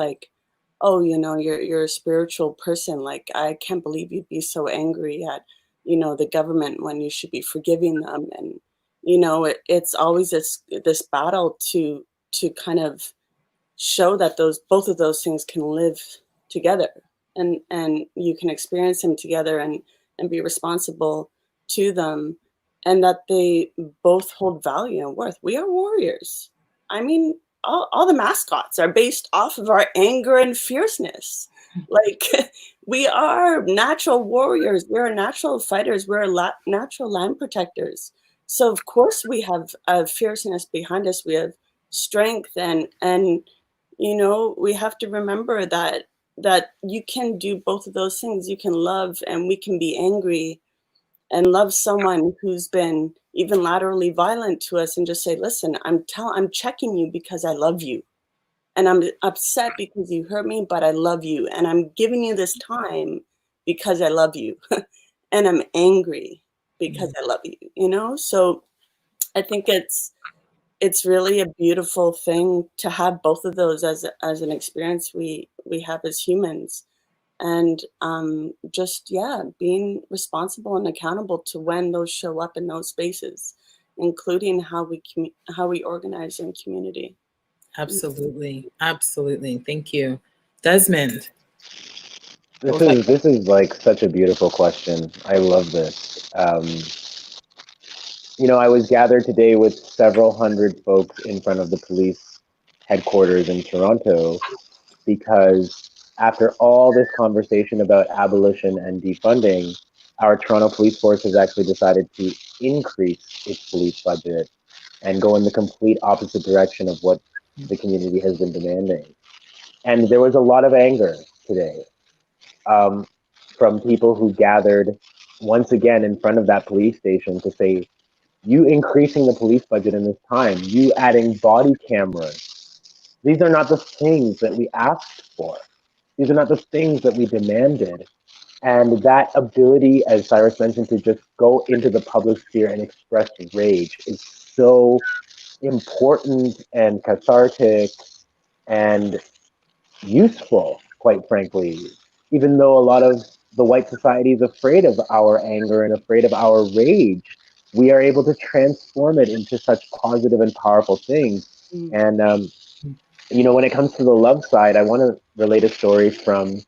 oh, you're a spiritual person. I can't believe you'd be so angry at, the government when you should be forgiving them. And, it's always this battle to kind of show that both of those things can live together, and you can experience them together and be responsible to them, and that they both hold value and worth. We are warriors. I mean, all the mascots are based off of our anger and fierceness. We are natural warriors. We're natural fighters. We're natural land protectors. So of course we have a fierceness behind us. We have strength, and we have to remember that you can do both of those things. You can love, and we can be angry and love someone who's been even laterally violent to us, and just say, listen, I'm checking you because I love you, and I'm upset because you hurt me, but I love you, and I'm giving you this time because I love you, and I'm angry because I love you. So I think it's really a beautiful thing to have both of those as an experience we have as humans. And being responsible and accountable to when those show up in those spaces, including how we organize in community. Absolutely. Thank you. Desmond. This is such a beautiful question. I love this. I was gathered today with several hundred folks in front of the police headquarters in Toronto because after all this conversation about abolition and defunding, our Toronto Police Force has actually decided to increase its police budget and go in the complete opposite direction of what the community has been demanding. And there was a lot of anger today from people who gathered once again in front of that police station to say, you increasing the police budget in this time, you adding body cameras, these are not the things that we asked for. These are not the things that we demanded. And that ability, as Cyrus mentioned, to just go into the public sphere and express rage is so important and cathartic and useful, quite frankly, even though a lot of the white society is afraid of our anger and afraid of our rage. we are able to transform it into such positive and powerful things. And you know, when it comes to the love side, I want to relate a story from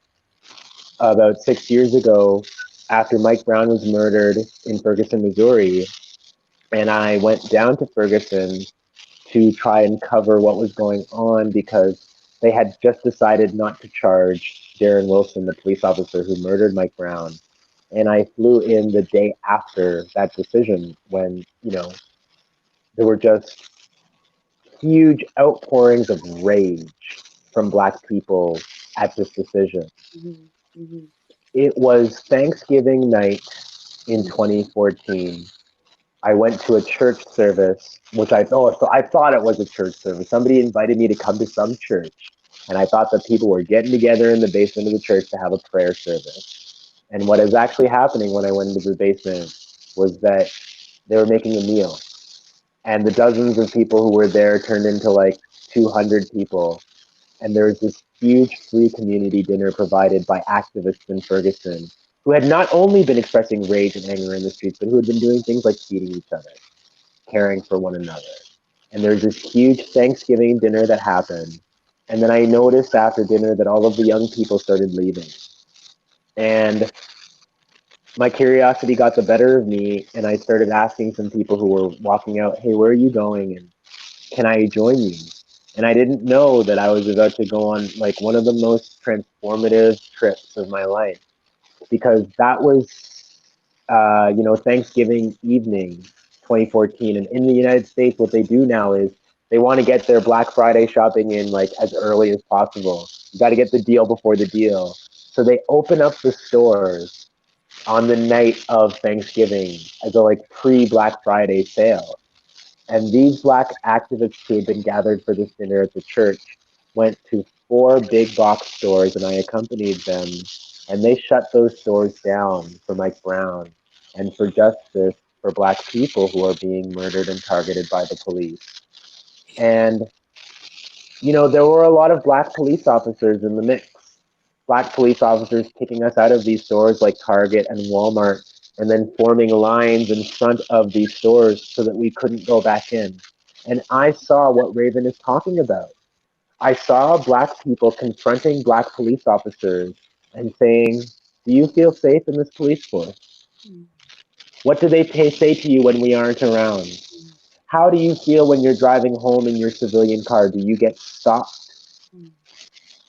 about 6 years ago, after Mike Brown was murdered in Ferguson, Missouri. And I went down to Ferguson to try and cover what was going on, because they had just decided not to charge Darren Wilson, the police officer who murdered Mike Brown. And I flew in the day after that decision, when, you know, there were just huge outpourings of rage from Black people at this decision. It was Thanksgiving night in 2014. I went to a church service, which I thought it was a church service. Somebody invited me to come to some church, and I thought that people were getting together in the basement of the church to have a prayer service. And what is actually happening when I went into the basement was that they were making a meal, and the dozens of people who were there turned into like 200 people. And there was this huge free community dinner provided by activists in Ferguson, who had not only been expressing rage and anger in the streets, but who had been doing things like feeding each other, caring for one another. And there was this huge Thanksgiving dinner that happened. And then I noticed after dinner that all of the young people started leaving. And my curiosity got the better of me, and I started asking some people who were walking out, hey, where are you going? And can I join you? And I didn't know that I was about to go on like one of the most transformative trips of my life, because that was, you know, Thanksgiving evening, 2014. And in the United States, what they do now is they want to get their Black Friday shopping in like as early as possible. You got to get the deal before the deal. So they open up the stores on the night of Thanksgiving as a like pre-Black Friday sale. And these Black activists who had been gathered for this dinner at the church went to 4 big box stores, and I accompanied them. And they shut those stores down for Mike Brown and for justice for Black people who are being murdered and targeted by the police. And, you know, there were a lot of Black police officers in the mix. Black police officers kicking us out of these stores like Target and Walmart, and then forming lines in front of these stores so that we couldn't go back in. And I saw what Raven is talking about. I saw Black people confronting Black police officers and saying, do you feel safe in this police force? What do they say to you when we aren't around? How do you feel when you're driving home in your civilian car? Do you get stopped?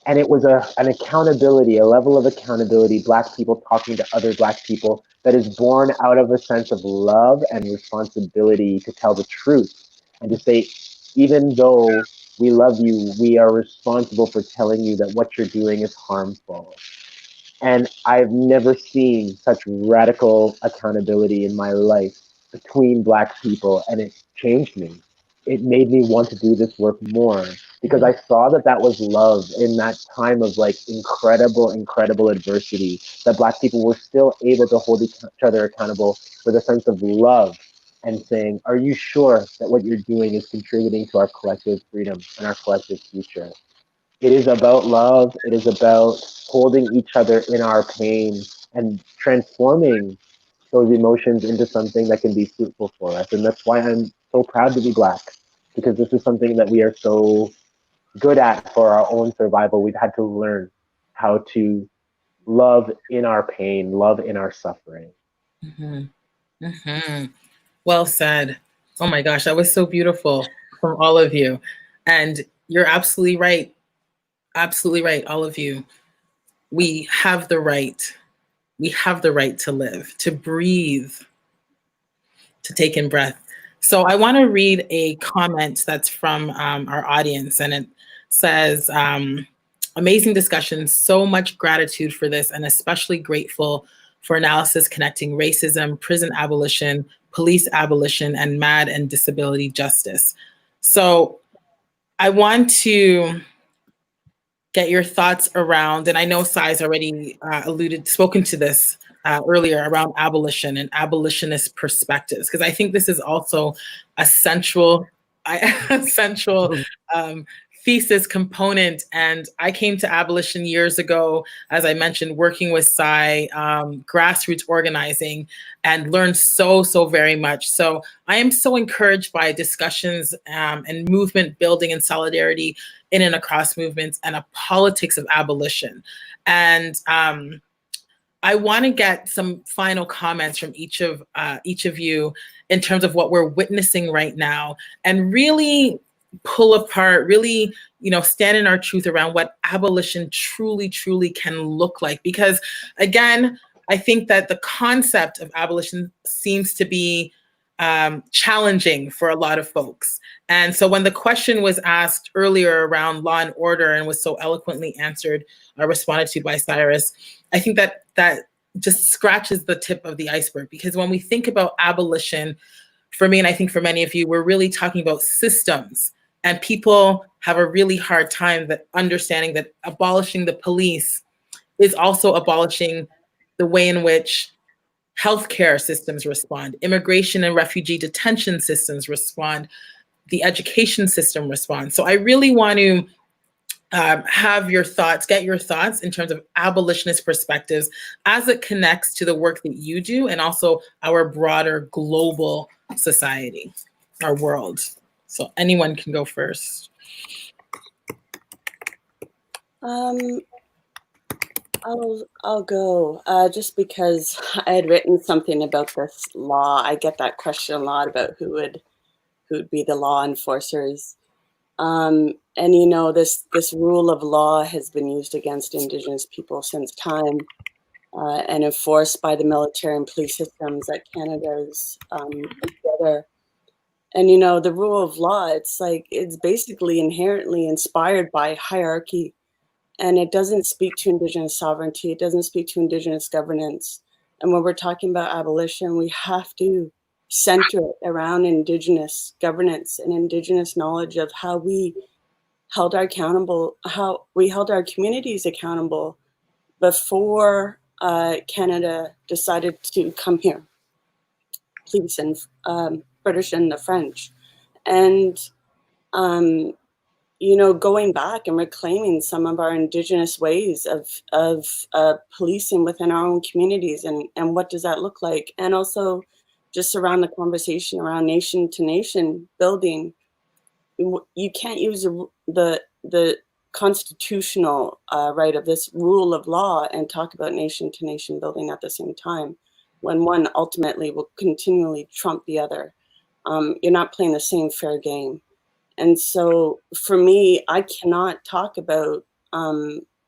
And it was an accountability, a level of accountability, Black people talking to other Black people, that is born out of a sense of love and responsibility to tell the truth and to say, even though we love you, we are responsible for telling you that what you're doing is harmful. And I've never seen such radical accountability in my life between Black people, and it changed me. It made me want to do this work more, because I saw that that was love in that time of like incredible, incredible adversity, that Black people were still able to hold each other accountable with a sense of love and saying, are you sure that what you're doing is contributing to our collective freedom and our collective future? It is about love. It is about holding each other in our pain and transforming those emotions into something that can be fruitful for us. And that's why I'm so proud to be Black, because this is something that we are so good at for our own survival. We've had to learn how to love in our pain, love in our suffering. Well said. Oh my gosh, that was so beautiful from all of you. And you're absolutely right. Absolutely right, all of you. We have the right. We have the right to live, to breathe, to take in breath. So I want to read a comment that's from our audience, and it says, amazing discussion, so much gratitude for this, and especially grateful for analysis connecting racism, prison abolition, police abolition, and MAD and disability justice. So I want to get your thoughts around, and I know Sai's already spoken to this earlier, around abolition and abolitionist perspectives, because I think this is also a central thesis component. And I came to abolition years ago, as I mentioned, working with grassroots organizing, and learned so very much. So I am so encouraged by discussions and movement building and solidarity in and across movements, and a politics of abolition. And I want to get some final comments from each of you in terms of what we're witnessing right now, and really pull apart, really, stand in our truth around what abolition truly can look like. Because again, I think that the concept of abolition seems to be challenging for a lot of folks. And so when the question was asked earlier around law and order, and was so eloquently answered or responded to by Cyrus, I think that just scratches the tip of the iceberg. Because when we think about abolition, for me, and I think for many of you, we're really talking about systems. And people have a really hard time understanding that abolishing the police is also abolishing the way in which healthcare systems respond, immigration and refugee detention systems respond, the education system responds. So I really want to get your thoughts in terms of abolitionist perspectives as it connects to the work that you do, and also our broader global society, our world. So anyone can go first. I'll go, just because I had written something about this law. I get that question a lot about who would be the law enforcers. And this rule of law has been used against Indigenous people since time, and enforced by the military and police systems that Canada's together. And the rule of law, it's basically inherently inspired by hierarchy, and it doesn't speak to Indigenous sovereignty. It doesn't speak to Indigenous governance. And when we're talking about abolition, we have to center it around Indigenous governance and Indigenous knowledge of how we held our communities accountable before Canada decided to come here, police and British and the French. And going back and reclaiming some of our Indigenous ways of policing within our own communities, and what does that look like? And also just around the conversation around nation to nation building. You can't use the constitutional right of this rule of law and talk about nation to nation building at the same time, when one ultimately will continually trump the other. You're not playing the same fair game. And so for me, I cannot talk about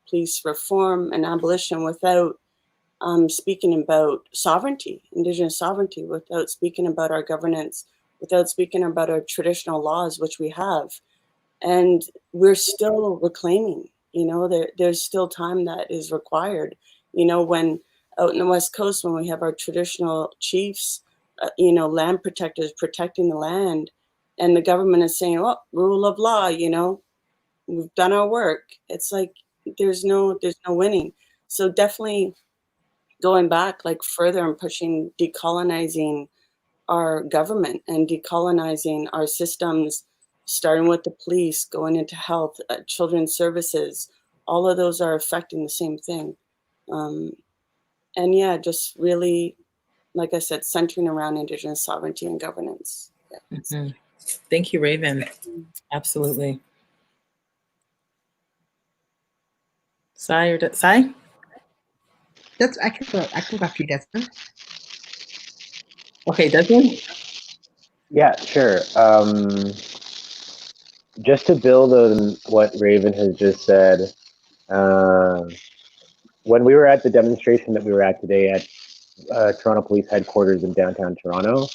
police reform and abolition without speaking about sovereignty, Indigenous sovereignty, without speaking about our governance, without speaking about our traditional laws, which we have. And we're still reclaiming, there's still time that is required. When out in the West Coast, when we have our traditional chiefs, land protectors protecting the land, and the government is saying, oh, rule of law, we've done our work. It's like, there's no winning. So definitely going back further and pushing decolonizing our government and decolonizing our systems, starting with the police, going into health, children's services. All of those are affecting the same thing. And yeah, just really, like I said, centering around Indigenous sovereignty and governance. Yeah. Mm-hmm. Thank you, Raven. Absolutely. Sai? I can go after you, Desmond. Okay, Desmond? Yeah, sure. Just to build on what Raven has just said, when we were at the demonstration that we were at today at Toronto Police Headquarters in downtown Toronto,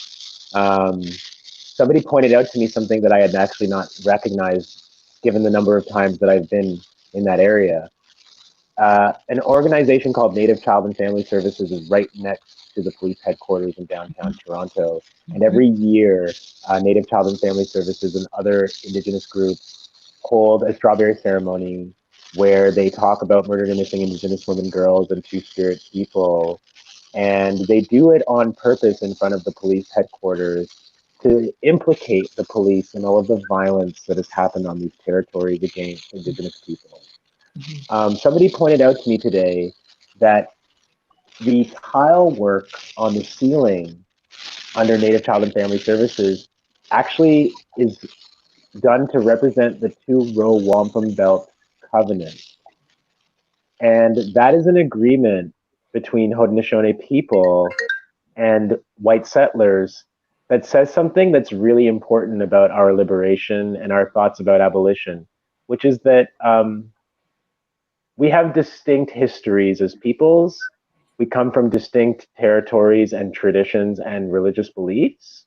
somebody pointed out to me something that I had actually not recognized, given the number of times that I've been in that area. An organization called Native Child and Family Services is right next to the police headquarters in downtown Toronto. And every year, Native Child and Family Services and other Indigenous groups hold a strawberry ceremony where they talk about murdered and missing Indigenous women, girls, and Two-Spirit people. And they do it on purpose in front of the police headquarters to implicate the police in all of the violence that has happened on these territories against Indigenous people. Somebody pointed out to me today that the tile work on the ceiling under Native Child and Family Services actually is done to represent the two-row wampum belt covenant. And that is an agreement between Haudenosaunee people and white settlers that says something that's really important about our liberation and our thoughts about abolition, which is that we have distinct histories as peoples. We come from distinct territories and traditions and religious beliefs,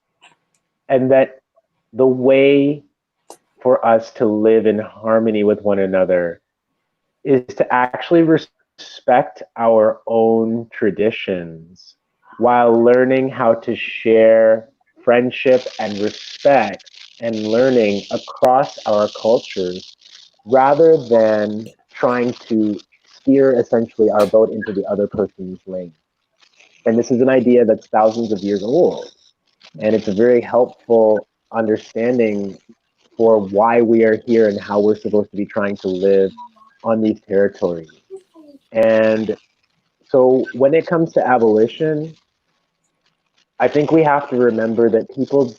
and that the way for us to live in harmony with one another is to actually respect our own traditions while learning how to share friendship and respect and learning across our cultures rather than trying to steer essentially our boat into the other person's lane. And this is an idea that's thousands of years old. And it's a very helpful understanding for why we are here and how we're supposed to be trying to live on these territories. And so when it comes to abolition, I think we have to remember that people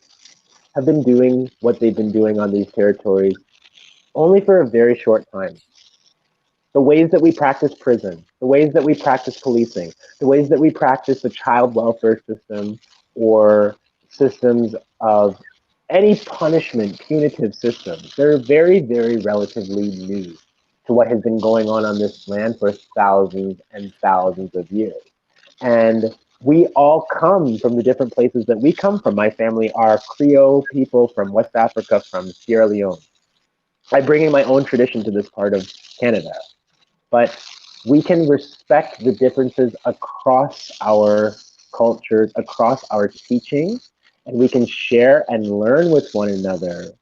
have been doing what they've been doing on these territories only for a very short time. The ways that we practice prison, the ways that we practice policing, the ways that we practice the child welfare system or systems of any punishment, punitive systems, they're very, very relatively new to what has been going on this land for thousands and thousands of years. And we all come from the different places that we come from. My family are Creole people from West Africa, from Sierra Leone. I bring in my own tradition to this part of Canada. But we can respect the differences across our cultures, across our teachings, and we can share and learn with one another.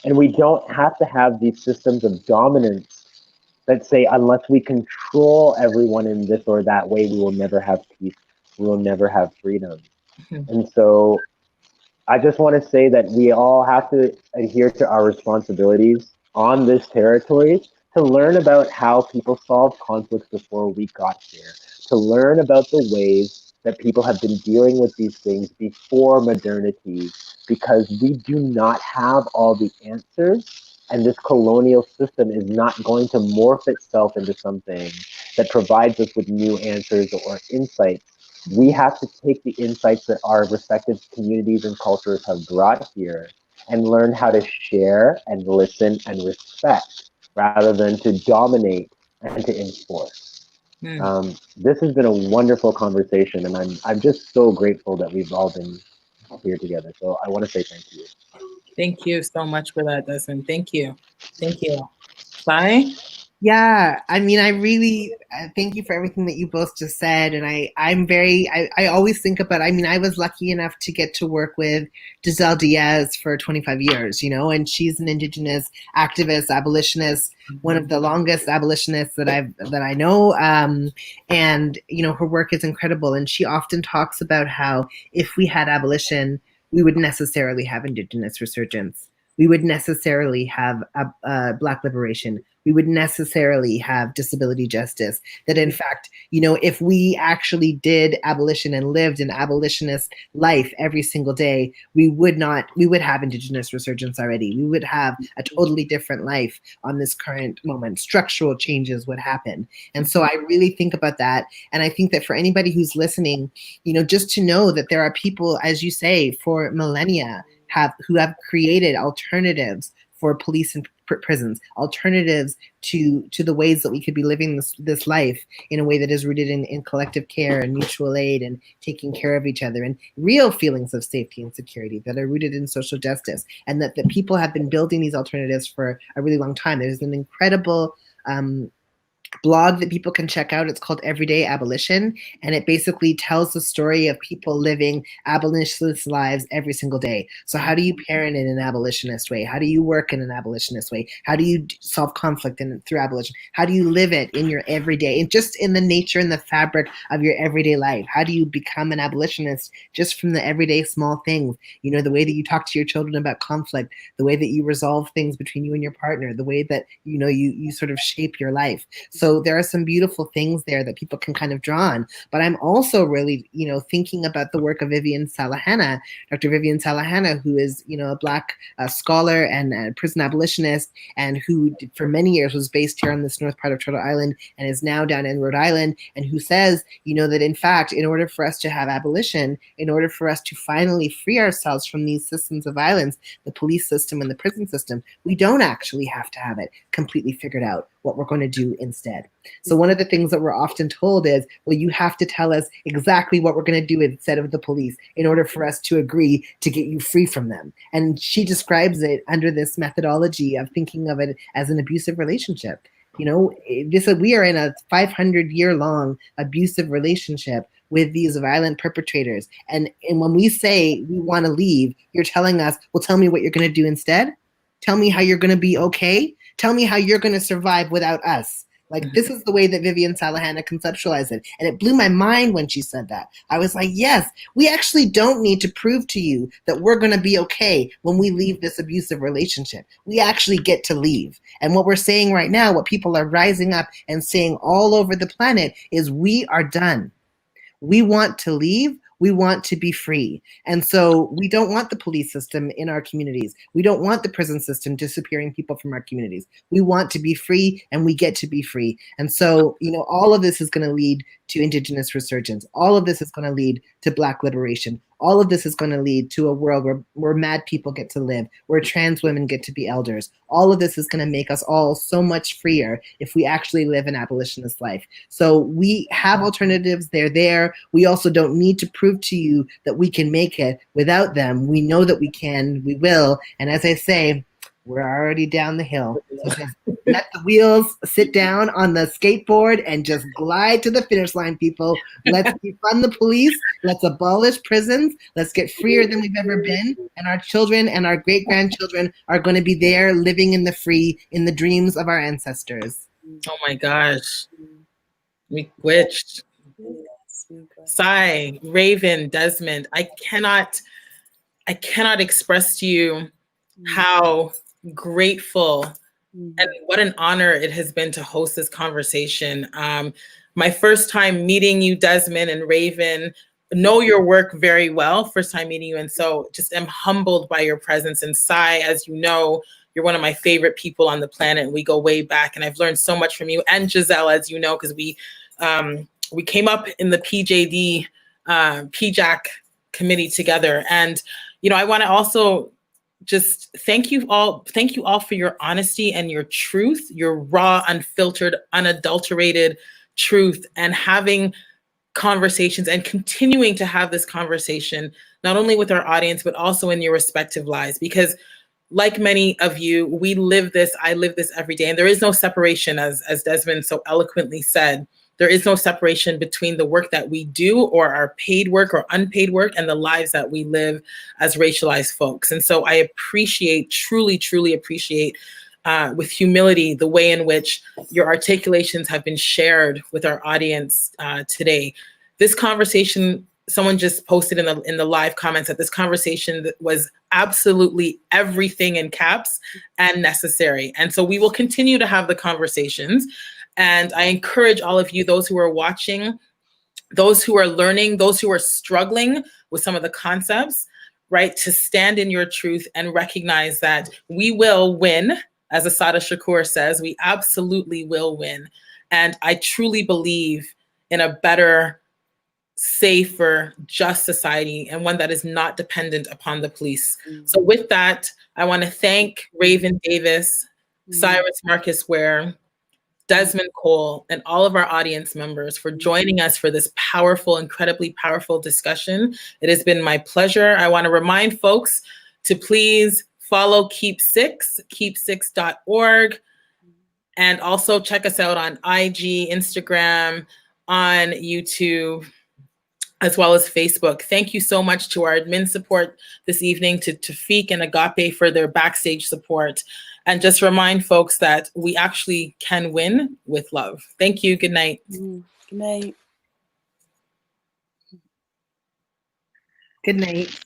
And we don't have to have these systems of dominance that say, unless we control everyone in this or that way, we will never have peace, we will never have freedom. And so I just want to say that we all have to adhere to our responsibilities on this territory to learn about how people solved conflicts before we got here, to learn about the ways that people have been dealing with these things before modernity, because we do not have all the answers, and this colonial system is not going to morph itself into something that provides us with new answers or insights. We have to take the insights that our respective communities and cultures have brought here and learn how to share and listen and respect rather than to dominate and to enforce. This has been a wonderful conversation, and I'm just so grateful that we've all been here together. So I want to say thank you. Thank you so much for that, Desmond. Thank you. Thank you. Sai? Yeah, I mean, I really thank you for everything that you both just said. And I always think about, I mean, I was lucky enough to get to work with Giselle Diaz for 25 years, and she's an Indigenous activist, abolitionist, one of the longest abolitionists that I know. And, her work is incredible. And she often talks about how if we had abolition, we would necessarily have Indigenous resurgence. We would necessarily have Black liberation. We would necessarily have disability justice. That in fact, if we actually did abolition and lived an abolitionist life every single day, we would have Indigenous resurgence already. We would have a totally different life on this current moment. Structural changes would happen. And so I really think about that. And I think that for anybody who's listening, just to know that there are people, as you say, for millennia, who have created alternatives for police and prisons, alternatives to the ways that we could be living this life in a way that is rooted in collective care and mutual aid and taking care of each other and real feelings of safety and security that are rooted in social justice, and that people have been building these alternatives for a really long time. There's an incredible blog that people can check out. It's called Everyday Abolition, and it basically tells the story of people living abolitionist lives every single day. So how do you parent in an abolitionist way? How do you work in an abolitionist way? How do you solve conflict through abolition? How do you live it in your everyday, and just in the nature and the fabric of your everyday life? How do you become an abolitionist just from the everyday small things? You know, the way that you talk to your children about conflict, the way that you resolve things between you and your partner, the way that, you know, you sort of shape your life. So there are some beautiful things there that people can kind of draw on. But I'm also really, you know, thinking about the work of Vivian Salahana, Dr. Vivian Salahana, who is, you know, a Black scholar and a prison abolitionist, and who for many years was based here on this north part of Turtle Island and is now down in Rhode Island, and who says, you know, that in fact, in order for us to have abolition, in order for us to finally free ourselves from these systems of violence, the police system and the prison system, we don't actually have to have it completely figured out what we're going to do instead. So one of the things that we're often told is, well, you have to tell us exactly what we're going to do instead of the police in order for us to agree to get you free from them. And she describes it under this methodology of thinking of it as an abusive relationship. You know, we are in a 500-year-long abusive relationship with these violent perpetrators. And when we say we want to leave, you're telling us, well, tell me what you're going to do instead. Tell me how you're going to be okay. Tell me how you're going to survive without us. Like, this is the way that Vivian Salahana conceptualized it. And it blew my mind when she said that. I was like, yes, we actually don't need to prove to you that we're going to be okay when we leave this abusive relationship. We actually get to leave. And what we're saying right now, what people are rising up and saying all over the planet is, we are done. We want to leave. We want to be free. And so we don't want the police system in our communities. We don't want the prison system disappearing people from our communities. We want to be free, and we get to be free. And so, you know, all of this is going to lead to Indigenous resurgence. All of this is going to lead to Black liberation. All of this is going to lead to a world where mad people get to live, where trans women get to be elders. All of this is going to make us all so much freer if we actually live an abolitionist life. So we have alternatives. They're there. We also don't need to prove to you that we can make it without them. We know that we can, we will. And as I say, we're already down the hill. So just let the wheels sit down on the skateboard and just glide to the finish line, people. Let's defund the police. Let's abolish prisons. Let's get freer than we've ever been. And our children and our great-grandchildren are going to be there living in the free, in the dreams of our ancestors. Oh my gosh. We glitched. Sai, Raven, Desmond, I cannot express to you how grateful and what an honor it has been to host this conversation. My first time meeting you, Desmond and Raven, know your work very well, first time meeting you. And so just am humbled by your presence. And Sai, as you know, you're one of my favorite people on the planet. We go way back, and I've learned so much from you, and Giselle, as you know, because we came up in the PJD, PJAC committee together. And, you know, I want to also just thank you all for your honesty and your truth, your raw, unfiltered, unadulterated truth, and having conversations and continuing to have this conversation, not only with our audience, but also in your respective lives. Because like many of you, we live this, I live this every day. And there is no separation, as Desmond so eloquently said. There is no separation between the work that we do, or our paid work or unpaid work, and the lives that we live as racialized folks. And so I appreciate, truly, truly appreciate with humility the way in which your articulations have been shared with our audience today. This conversation, someone just posted in the live comments that this conversation was absolutely everything in caps and necessary. And so we will continue to have the conversations. And I encourage all of you, those who are watching, those who are learning, those who are struggling with some of the concepts, right, to stand in your truth and recognize that we will win. As Asada Shakur says, we absolutely will win. And I truly believe in a better, safer, just society, and one that is not dependent upon the police. So with that, I want to thank Raven Davis, Cyrus Marcus Ware, Desmond Cole, and all of our audience members for joining us for this powerful, incredibly powerful discussion. It has been my pleasure. I want to remind folks to please follow Keep Six, keep6.org. And also check us out on IG, Instagram, on YouTube, as well as Facebook. Thank you so much to our admin support this evening, to Tafik and Agape for their backstage support. And just remind folks that we actually can win with love. Thank you. Good night. Good night. Good night.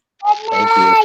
Thank you.